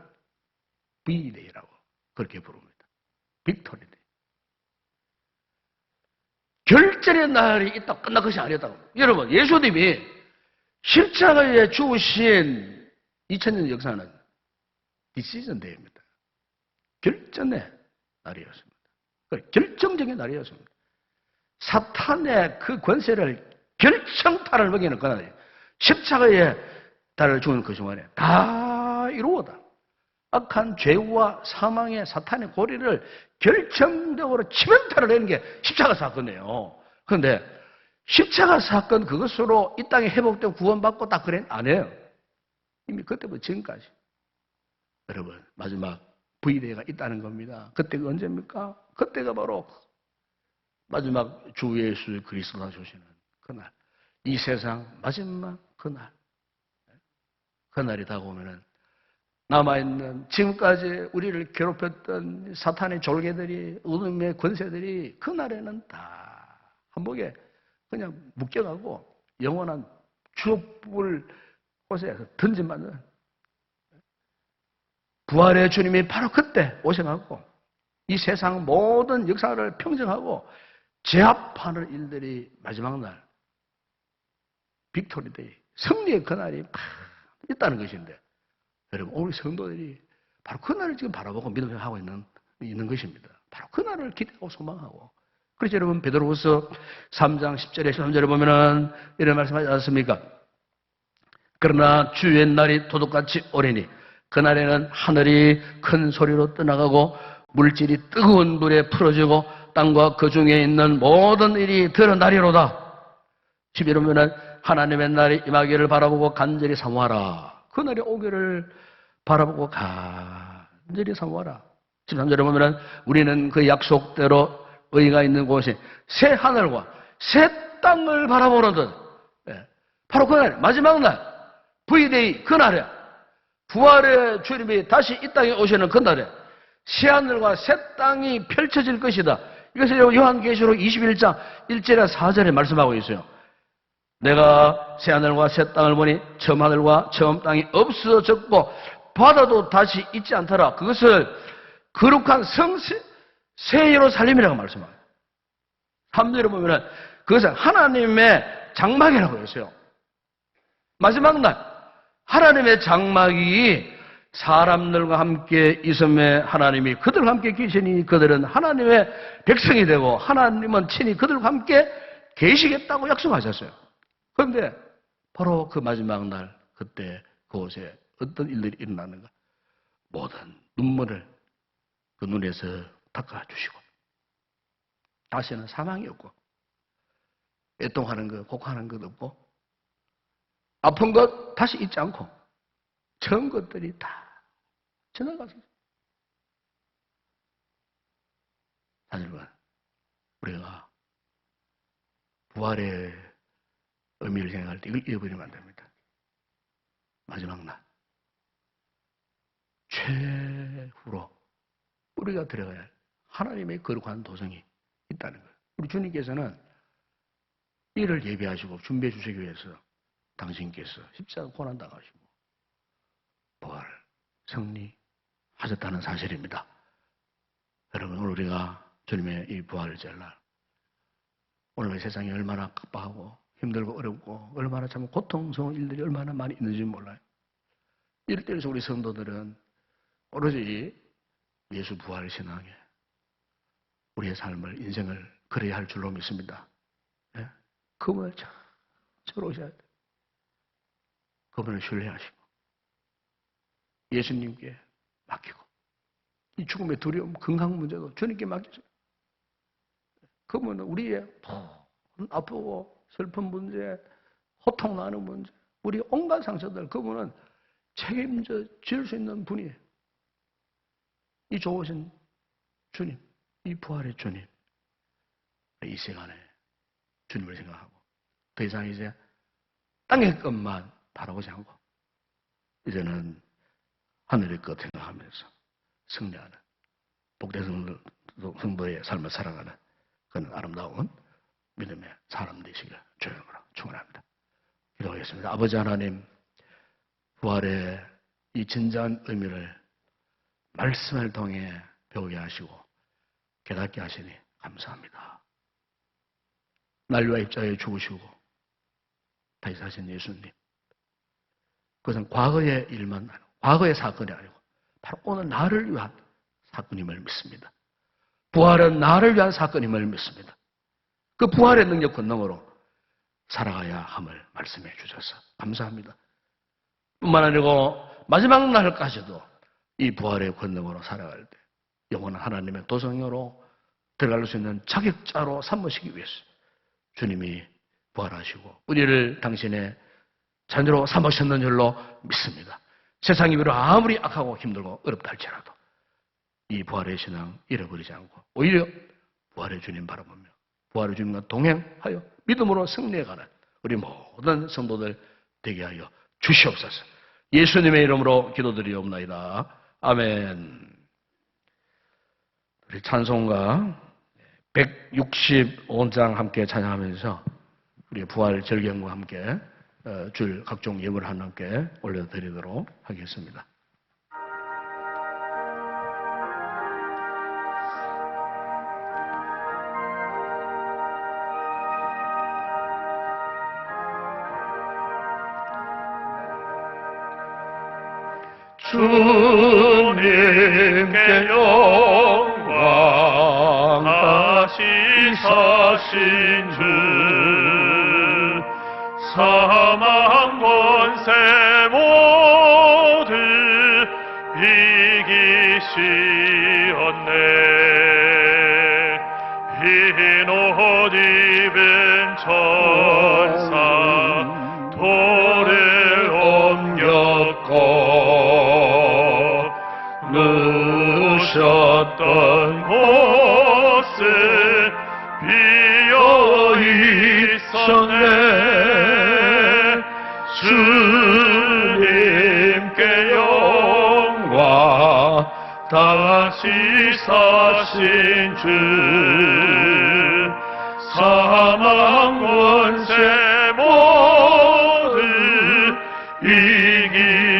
S1: V-Day라고 그렇게 부릅니다. 빅토리 데이. 결전의 날이 있다 끝난 것이 아니었다고. 여러분, 예수님이 십자가에 죽으신 2000년 역사는 디시전 데이입니다. 결전의 날이었습니다. 결정적인 날이었습니다. 사탄의 그 권세를 결정타를 먹이는 그날이에요. 십자가에 달을 죽은 그 순간에 다 이루어다. 악한 죄와 사망의 사탄의 고리를 결정적으로 치명타를 내는 게 십자가 사건이에요. 그런데 십자가 사건 그것으로 이 땅에 회복되고 구원받고 딱 그래? 안 해요. 이미 그때부터 지금까지. 여러분, 마지막 V-Day가 있다는 겁니다. 그때가 언제입니까? 그때가 바로 마지막 주 예수 그리스도가 주시는 그날. 이 세상 마지막 그날. 그날이 다가오면은 남아있는 지금까지 우리를 괴롭혔던 사탄의 졸개들이, 어둠의 권세들이 그날에는 다 한복에 그냥 묶여가고 영원한 추억불 곳에 던짐받는 부활의 주님이 바로 그때 오셔가고 이 세상 모든 역사를 평정하고 제압하는 일들이 마지막 날 빅토리데이 승리의 그날이 있다는 것인데 여러분, 우리 성도들이 바로 그날을 지금 바라보고 믿음을 하고 있는 것입니다. 바로 그날을 기대하고 소망하고. 그래서 여러분, 베드로후서 3장 10절에 13절에 보면은 이런 말씀하지 않습니까? 그러나 주의 날이 도둑같이 오리니 그날에는 하늘이 큰 소리로 떠나가고 물질이 뜨거운 불에 풀어지고 땅과 그 중에 있는 모든 일이 드러나리로다. 11절에 보면은 하나님의 날이 임하기를 바라보고 간절히 사모하라. 그날이 오기를 바라보고 간절히 사모하라. 13절에 보면 우리는 그 약속대로 의가 있는 곳에 새 하늘과 새 땅을 바라보거든. 바로 그날, 마지막 날, V-Day 그날에 부활의 주님이 다시 이 땅에 오시는 그날에 새 하늘과 새 땅이 펼쳐질 것이다. 이것을 요한계시록 21장 1절에 4절에 말씀하고 있어요. 내가 새 하늘과 새 땅을 보니 처음 하늘과 처음 땅이 없어졌고 받아도 다시 잊지 않더라. 그것을 거룩한 새 예루살렘이라고 말씀합니다. 3절에 보면은 그것은 하나님의 장막이라고 했어요. 마지막 날 하나님의 장막이 사람들과 함께 있음에 하나님이 그들과 함께 계시니 그들은 하나님의 백성이 되고 하나님은 친히 그들과 함께 계시겠다고 약속하셨어요. 그런데 바로 그 마지막 날 그때 그곳에 어떤 일들이 일어나는가? 모든 눈물을 그 눈에서 닦아주시고 다시는 사망이 없고 애통하는 것, 곡하는 것 없고 아픈 것 다시 잊지 않고 전 것들이 다 지나갔어요. 사실은 우리가 부활의 의미를 생각할 때 이걸 잃어버리면 안 됩니다. 마지막 날 최후로 우리가 들어가야 할 하나님의 거룩한 도성이 있다는 거예요. 우리 주님께서는 이를 예비하시고 준비해 주시기 위해서 당신께서 십자가 고난 당하시고 부활 승리하셨다는 사실입니다. 여러분, 오늘 우리가 주님의 이 부활을 제날 오늘 세상이 얼마나 깜빡하고 힘들고 어렵고 얼마나 참 고통스러운 일들이 얼마나 많이 있는지 몰라요. 이럴 때에서 우리 성도들은 오로지 예수 부활 신앙에 우리의 삶을 인생을 그려야 할 줄로 믿습니다. 예? 그분을 찾으러 오셔야 돼요. 그분을 신뢰하시고 예수님께 맡기고 이 죽음의 두려움, 건강 문제도 주님께 맡기죠. 그분은 우리의 모든 아프고 슬픈 문제, 호통나는 문제, 우리 온갖 상처들 그분은 책임져 질 수 있는 분이에요. 이 좋으신 주님, 이 부활의 주님, 이 시간에 주님을 생각하고 더 이상 이제 땅의 것만 바라보지 않고 이제는 하늘의 것 생각하면서 승리하는 복된 성도의 삶을 살아가는 그런 아름다운 믿음의 사람 되시길 주님으로 축원합니다. 기도하겠습니다. 아버지 하나님, 부활의 이 진정한 의미를 말씀을 통해 배우게 하시고 깨닫게 하시니 감사합니다. 난리와 입자에 죽으시고 다시 사신 예수님, 그것은 과거의 일만 아니고 과거의 사건이 아니고 바로 오늘 나를 위한 사건임을 믿습니다. 부활은 나를 위한 사건임을 믿습니다. 그 부활의 능력 권능으로 살아가야 함을 말씀해 주셔서 감사합니다. 뿐만 아니고 마지막 날까지도 이 부활의 권능으로 살아갈 때 영원한 하나님의 도성으로 들어갈 수 있는 자격자로 삼으시기 위해서 주님이 부활하시고 우리를 당신의 자녀로 삼으셨는 줄로 믿습니다. 세상이 비록 아무리 악하고 힘들고 어렵다 할지라도 이 부활의 신앙 잃어버리지 않고 오히려 부활의 주님 바라보며 부활의 주님과 동행하여 믿음으로 승리해가는 우리 모든 성도들 되게 하여 주시옵소서. 예수님의 이름으로 기도드리옵나이다. 아멘. 우리 찬송가 165장 함께 찬양하면서 우리 부활 절경과 함께 줄 각종 예물 하나님께 올려드리도록 하겠습니다.
S2: 주님께 영광 다시 사신 주 사망 권세 모두 이기시었네. 흰 옷 입은 천사 돌을 옮겼고 누셨던 곳은 비어 있었네. 주님께 영광 다시 사신 주 사망 권세 모두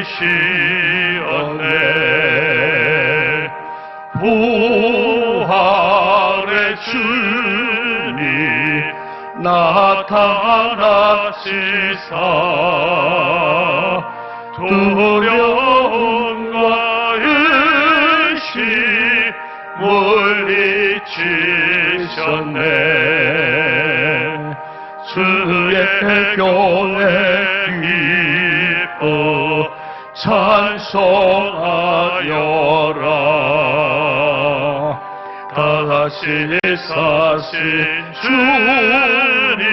S2: 이기시었네. 나타나시사 두려움과 의심 물리치셨네. 주의 교회 기뻐 찬송하여라. 다시 사신 주님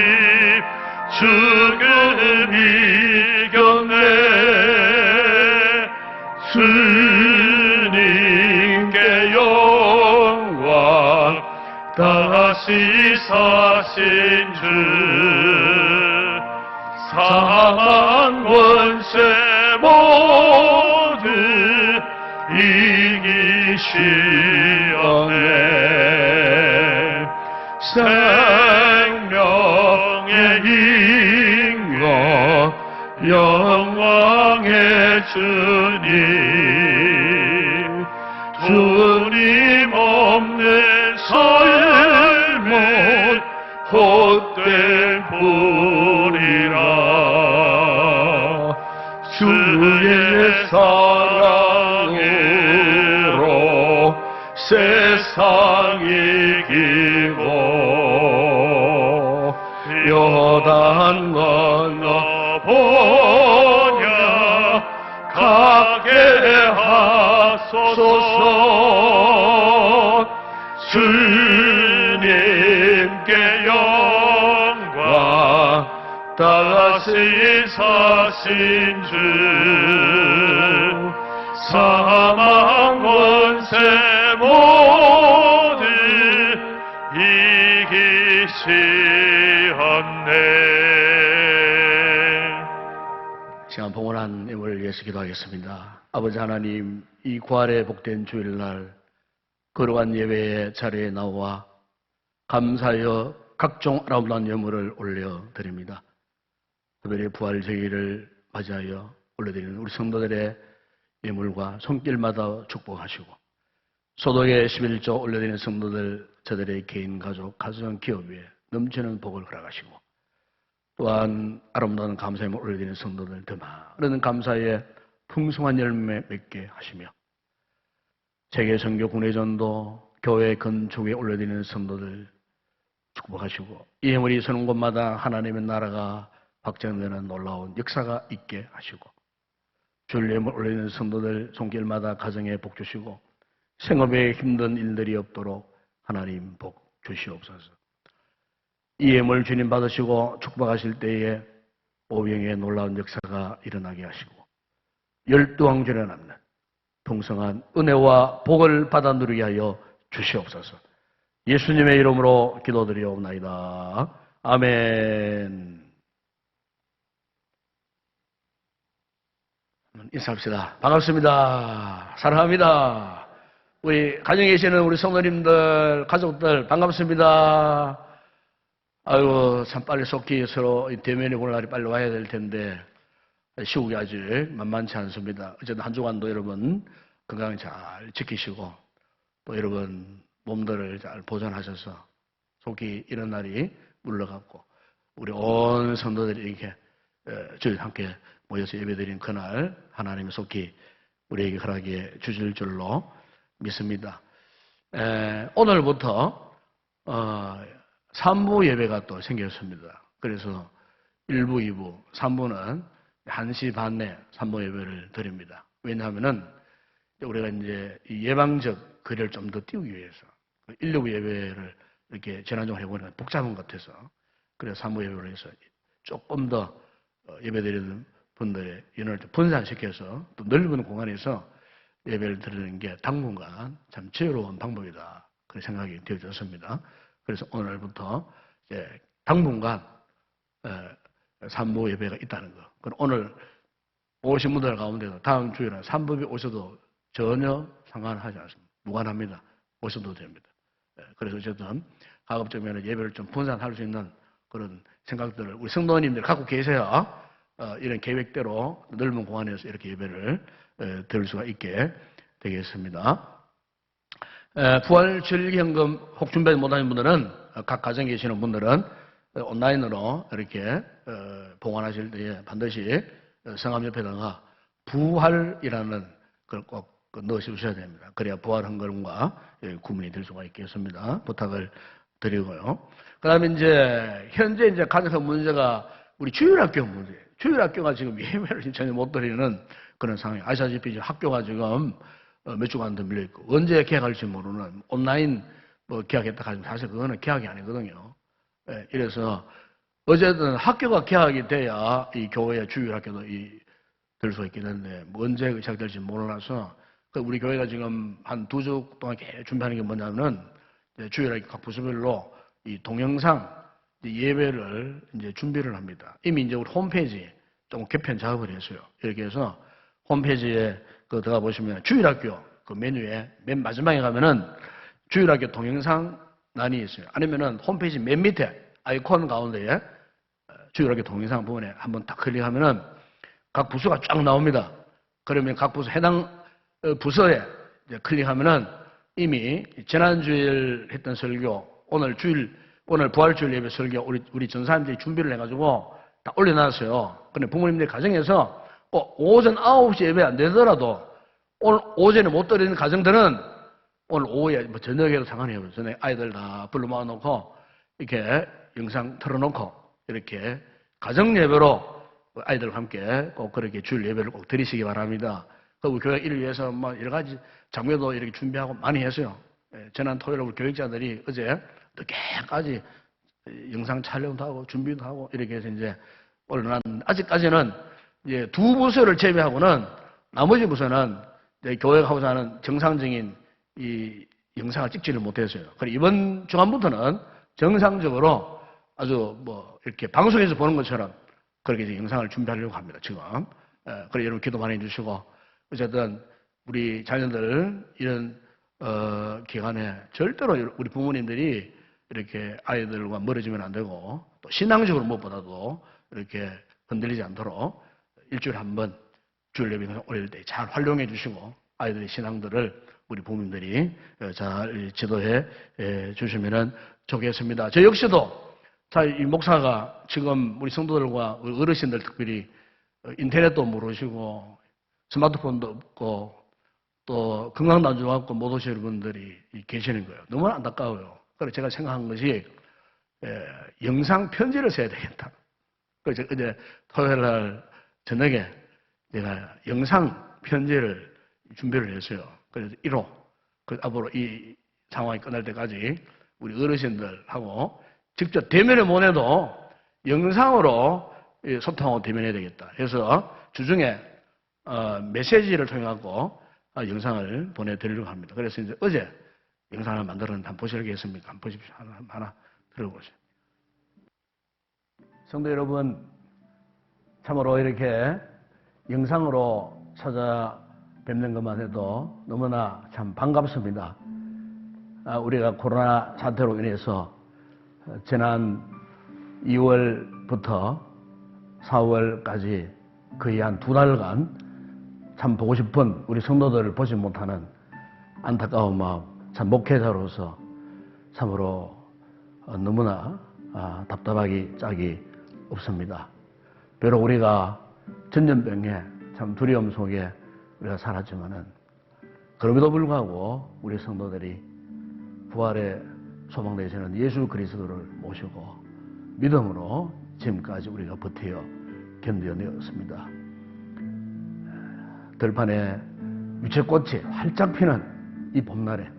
S2: 죽음 이겼네. 주님께 영광. 다시 사신 주 사망 권세 모두 이기시었네. 생명의 인격 영광의 주님, 주님 없는 삶은 헛된 뿐이라. 주의 사랑으로 세상 이기고 여단 건너보냐 가게 하소서. 주님께 영광. 다시 사신 주 사망 권세 모두 이기시었네.
S1: 시간 봉헌한 예물을 위해서 기도하겠습니다. 아버지 하나님, 이 구할의 복된 주일날 거룩한 예배의 자리에 나와 감사하여 각종 아름다운 예물을 올려드립니다. 특별히 부활절기를 맞이하여 올려드리는 우리 성도들의 예물과 손길마다 축복하시고, 소독의 11조 올려드리는 성도들, 저들의 개인, 가족, 가정, 기업 위에 넘치는 복을 허락하시고, 또한 아름다운 감사의 예물 올려드리는 성도들 더 많은 감사의 풍성한 열매 맺게 하시며, 세계 선교 국내전도 교회 건축에 올려드리는 성도들 축복하시고, 이 예물이 서는 곳마다 하나님의 나라가 확장되는 놀라운 역사가 있게 하시고, 주일 예물 올리는 성도들 손길마다 가정에 복 주시고, 생업에 힘든 일들이 없도록 하나님 복 주시옵소서. 이 예물 주님 받으시고 축복하실 때에 오병의 놀라운 역사가 일어나게 하시고, 12왕 전에 남는 풍성한 은혜와 복을 받아 누리게 하여 주시옵소서. 예수님의 이름으로 기도드리옵나이다. 아멘. 인사합시다. 반갑습니다. 사랑합니다. 우리 가정에 계시는 우리 성도님들, 가족들 반갑습니다. 아이고, 참 빨리 속히 서로 대면에 보는 날이 빨리 와야 될 텐데 시국이 아직 만만치 않습니다. 어쨌든 한 주간도 여러분 건강 잘 지키시고, 또 여러분 몸들을 잘 보존하셔서 속히 이런 날이 물러갔고, 우리 온 성도들이 이렇게 저희 함께 모여서 예배드린 그날 하나님이 속히 우리에게 허락해 주실 줄로 믿습니다. 오늘부터 3부 예배가 또 생겼습니다. 그래서 1부, 2부, 3부는 1시 반에 3부 예배를 드립니다. 왜냐하면은 우리가 이제 이 예방적 거리를 좀 더 띄우기 위해서 1, 2부 예배를 이렇게 전환적으로 해보니까 복잡한 것 같아서, 그래서 3부 예배를 해서 조금 더 예배드리는 분들의 인원을 분산시켜서 또 넓은 공간에서 예배를 드리는 게 당분간 참 지혜로운 방법이다, 그런 생각이 되어졌습니다. 그래서 오늘부터 이제 당분간 3부 예배가 있다는 거. 그럼 오늘 오신 분들 가운데서 다음 주일에 3부에 오셔도 전혀 상관하지 않습니다. 무관합니다. 오셔도 됩니다. 그래서 어쨌든 가급적이면 예배를 좀 분산할 수 있는 그런 생각들을 우리 성도님들 갖고 계세요. 이런 계획대로 넓은 공간에서 이렇게 예배를 드릴 수가 있게 되겠습니다. 부활절기현금 혹 준비 못하신 분들은, 각 가정에 계시는 분들은 온라인으로 이렇게 봉헌하실 때에 반드시 성함 옆에다가 부활이라는 걸 꼭 넣으셔야 됩니다. 그래야 부활 헌금과 구문이 될 수가 있겠습니다. 부탁을 드리고요. 그 다음에 이제 현재 이제 가장 큰 문제가 우리 주일학교 문제예요. 주일학교가 지금 예배를 전혀 못 드리는 그런 상황이에요. 아시다시피 이제 학교가 지금 몇 주간 더 밀려있고, 언제 개학할지 모르는 온라인 개학했다 하지만 사실 그거는 개학이 아니거든요. 이래서 어쨌든 학교가 개학이 돼야 이 교회 주일학교도 될 수가 있겠는데, 언제 시작될지 몰라서 우리 교회가 지금 한 2주 동안 계속 준비하는 게 뭐냐면은 주일학교 각 부서별로 이 동영상 예배를 이제 준비를 합니다. 이미 이제 우리 홈페이지 좀 개편 작업을 했어요. 이렇게 해서 홈페이지에 들어가 보시면 주일학교 그 메뉴에 맨 마지막에 가면은 주일학교 동영상란이 있어요. 아니면은 홈페이지 맨 밑에 아이콘 가운데에 주일학교 동영상 부분에 한번 딱 클릭하면은 각 부서가 쫙 나옵니다. 그러면 각 부서 해당 부서에 이제 클릭하면은 이미 지난주일 했던 설교, 오늘 부활주일 예배 설교 우리 전사님들이 준비를 해가지고 다 올려놨어요. 근데 부모님들 가정에서 오전 9시 예배 안 되더라도 오늘 오전에 못 드리는 가정들은 오늘 오후에 저녁에도 상관이 없어요. 저녁에 아이들 다 불러 모아놓고 이렇게 영상 틀어놓고 이렇게 가정 예배로 아이들과 함께 꼭 그렇게 주일 예배를 꼭 드리시기 바랍니다. 우리 교회 일을 위해서 뭐 여러 가지 장면도 이렇게 준비하고 많이 했어요. 지난 토요일에 우리 교육자들이 어제 늦게까지 영상 촬영도 하고 준비도 하고 이렇게 해서 이제 올라놨는데, 아직까지는 이제 2부서를 제외하고는 나머지 부서는 이제 교회가 하고자 하는 정상적인 이 영상을 찍지를 못했어요. 그래서 이번 주간부터는 정상적으로 아주 이렇게 방송에서 보는 것처럼 그렇게 이제 영상을 준비하려고 합니다, 지금. 그래 여러분 기도 많이 해주시고, 어쨌든 우리 자녀들 이런 기간에 절대로 우리 부모님들이 이렇게 아이들과 멀어지면 안 되고, 또 신앙적으로 무엇보다도 이렇게 흔들리지 않도록 일주일에 한 번 주일 예배 올릴 때 잘 활용해 주시고, 아이들의 신앙들을 우리 부모님들이 잘 지도해 주시면 좋겠습니다. 저 역시도 이 목사가 지금 우리 성도들과 우리 어르신들 특별히 인터넷도 모르시고 스마트폰도 없고 또 건강도 안 좋아갖고 못 오시는 분들이 계시는 거예요. 너무나 안타까워요. 그래서 제가 생각한 것이 영상 편지를 써야 되겠다. 그래서 어제 토요일 날 저녁에 내가 영상 편지를 준비를 했어요. 그래서 1호 앞으로 이 상황이 끝날 때까지 우리 어르신들하고 직접 대면에 못 해도 영상으로 소통하고 대면해야 되겠다. 그래서 주중에 메시지를 통해갖고 영상을 보내드리려고 합니다. 그래서 이제 어제 영상을 만들었는데 한번 보시겠습니까? 한번 보십시오. 하나 들어보세요. 성도 여러분, 참으로 이렇게 영상으로 찾아뵙는 것만 해도 너무나 참 반갑습니다. 우리가 코로나 사태로 인해서 지난 2월부터 4월까지 거의 한 2달간 참 보고 싶은 우리 성도들을 보지 못하는 안타까운 마음, 참 목회자로서 참으로 너무나 답답하기 짝이 없습니다. 비록 우리가 전염병에 참 두려움 속에 우리가 살았지만은 그럼에도 불구하고 우리 성도들이 부활의 소망 되시는 예수 그리스도를 모시고 믿음으로 지금까지 우리가 버텨 견뎌내었습니다. 들판에 유채꽃이 활짝 피는 이 봄날에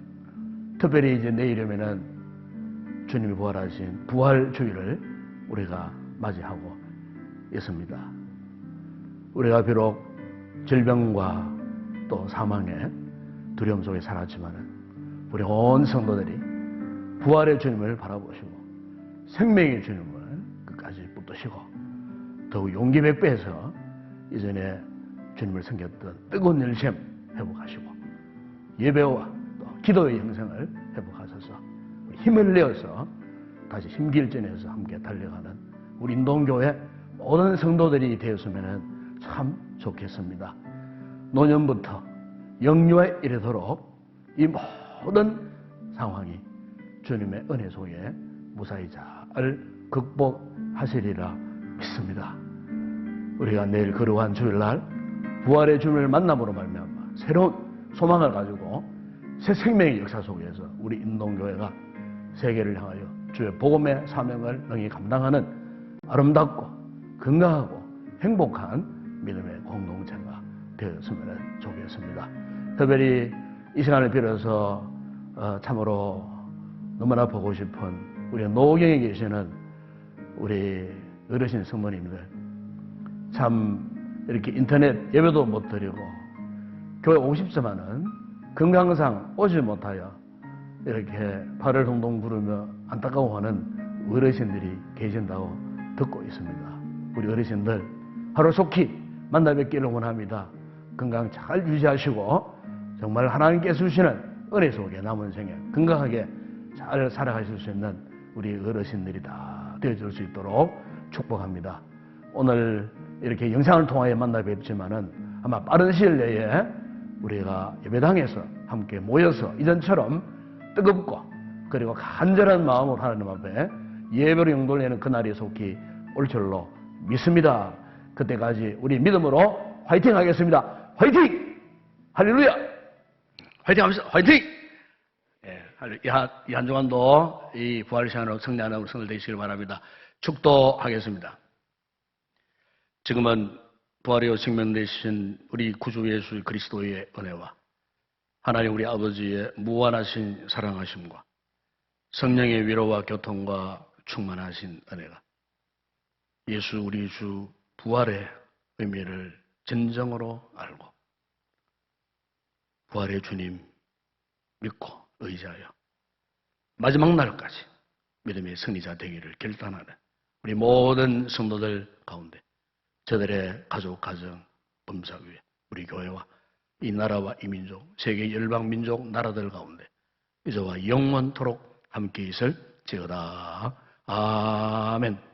S1: 특별히 이제 내일이면은 주님이 부활하신 부활주일을 우리가 맞이하고 있습니다. 우리가 비록 질병과 또 사망의 두려움 속에 살았지만은 우리 온 성도들이 부활의 주님을 바라보시고 생명의 주님을 끝까지 붙드시고 더욱 용기 백배해서 이전에 주님을 섬겼던 뜨거운 열심 회복하시고 예배와 또 기도의 형성을 회복하셔서 힘을 내어서 다시 힘길전에서 함께 달려가는 우리 인동교회 모든 성도들이 되었으면 참 좋겠습니다. 노년부터 영유에 이르도록 이 모든 상황이 주님의 은혜 속에 무사히 잘 극복하시리라 믿습니다. 우리가 내일 거룩한 주일날 부활의 주님을 만남으로 말미암아 새로운 소망을 가지고 새 생명의 역사 속에서 우리 인동교회가 세계를 향하여 주의 복음의 사명을 능히 감당하는 아름답고 건강하고 행복한 믿음의 공동체가 되었으면 좋겠습니다. 특별히 이 시간을 빌어서 참으로 너무나 보고 싶은 우리 노경에 계시는 우리 어르신 성모님들, 참 이렇게 인터넷 예배도 못 드리고 교회 오고 싶지만은 건강상 오지 못하여 이렇게 발을 동동 구르며 안타까워하는 어르신들이 계신다고 듣고 있습니다. 우리 어르신들 하루속히 만나 뵙기를 원합니다. 건강 잘 유지하시고 정말 하나님께서 주시는 은혜 속에 남은 생애 건강하게 잘 살아가실 수 있는 우리 어르신들이 다 되어줄 수 있도록 축복합니다. 오늘 이렇게 영상을 통하여 만나 뵙지만은 아마 빠른 시일 내에 우리가 예배당에서 함께 모여서 이전처럼 뜨겁고 그리고 간절한 마음으로 하나님 앞에 예배로 영돌리는 그날이 속히 올 줄로 믿습니다. 그때까지 우리 믿음으로 화이팅 하겠습니다. 화이팅! 할렐루야! 화이팅 합시다. 화이팅! 이 한 주간도 이 부활 시간으로 성장하는 성을 되시길 바랍니다. 축도하겠습니다. 지금은 부활의 생명되신 우리 구주 예수 그리스도의 은혜와 하나님 우리 아버지의 무한하신 사랑하심과 성령의 위로와 교통과 충만하신 은혜가 예수 우리 주 부활의 의미를 진정으로 알고 부활의 주님 믿고 의지하여 마지막 날까지 믿음의 승리자 되기를 결단하는 우리 모든 성도들 가운데 저들의 가족, 가정, 범사위에 우리 교회와 이 나라와 이 민족, 세계 열방 민족 나라들 가운데 이제와 영원토록 함께 있을 지어다. 아멘.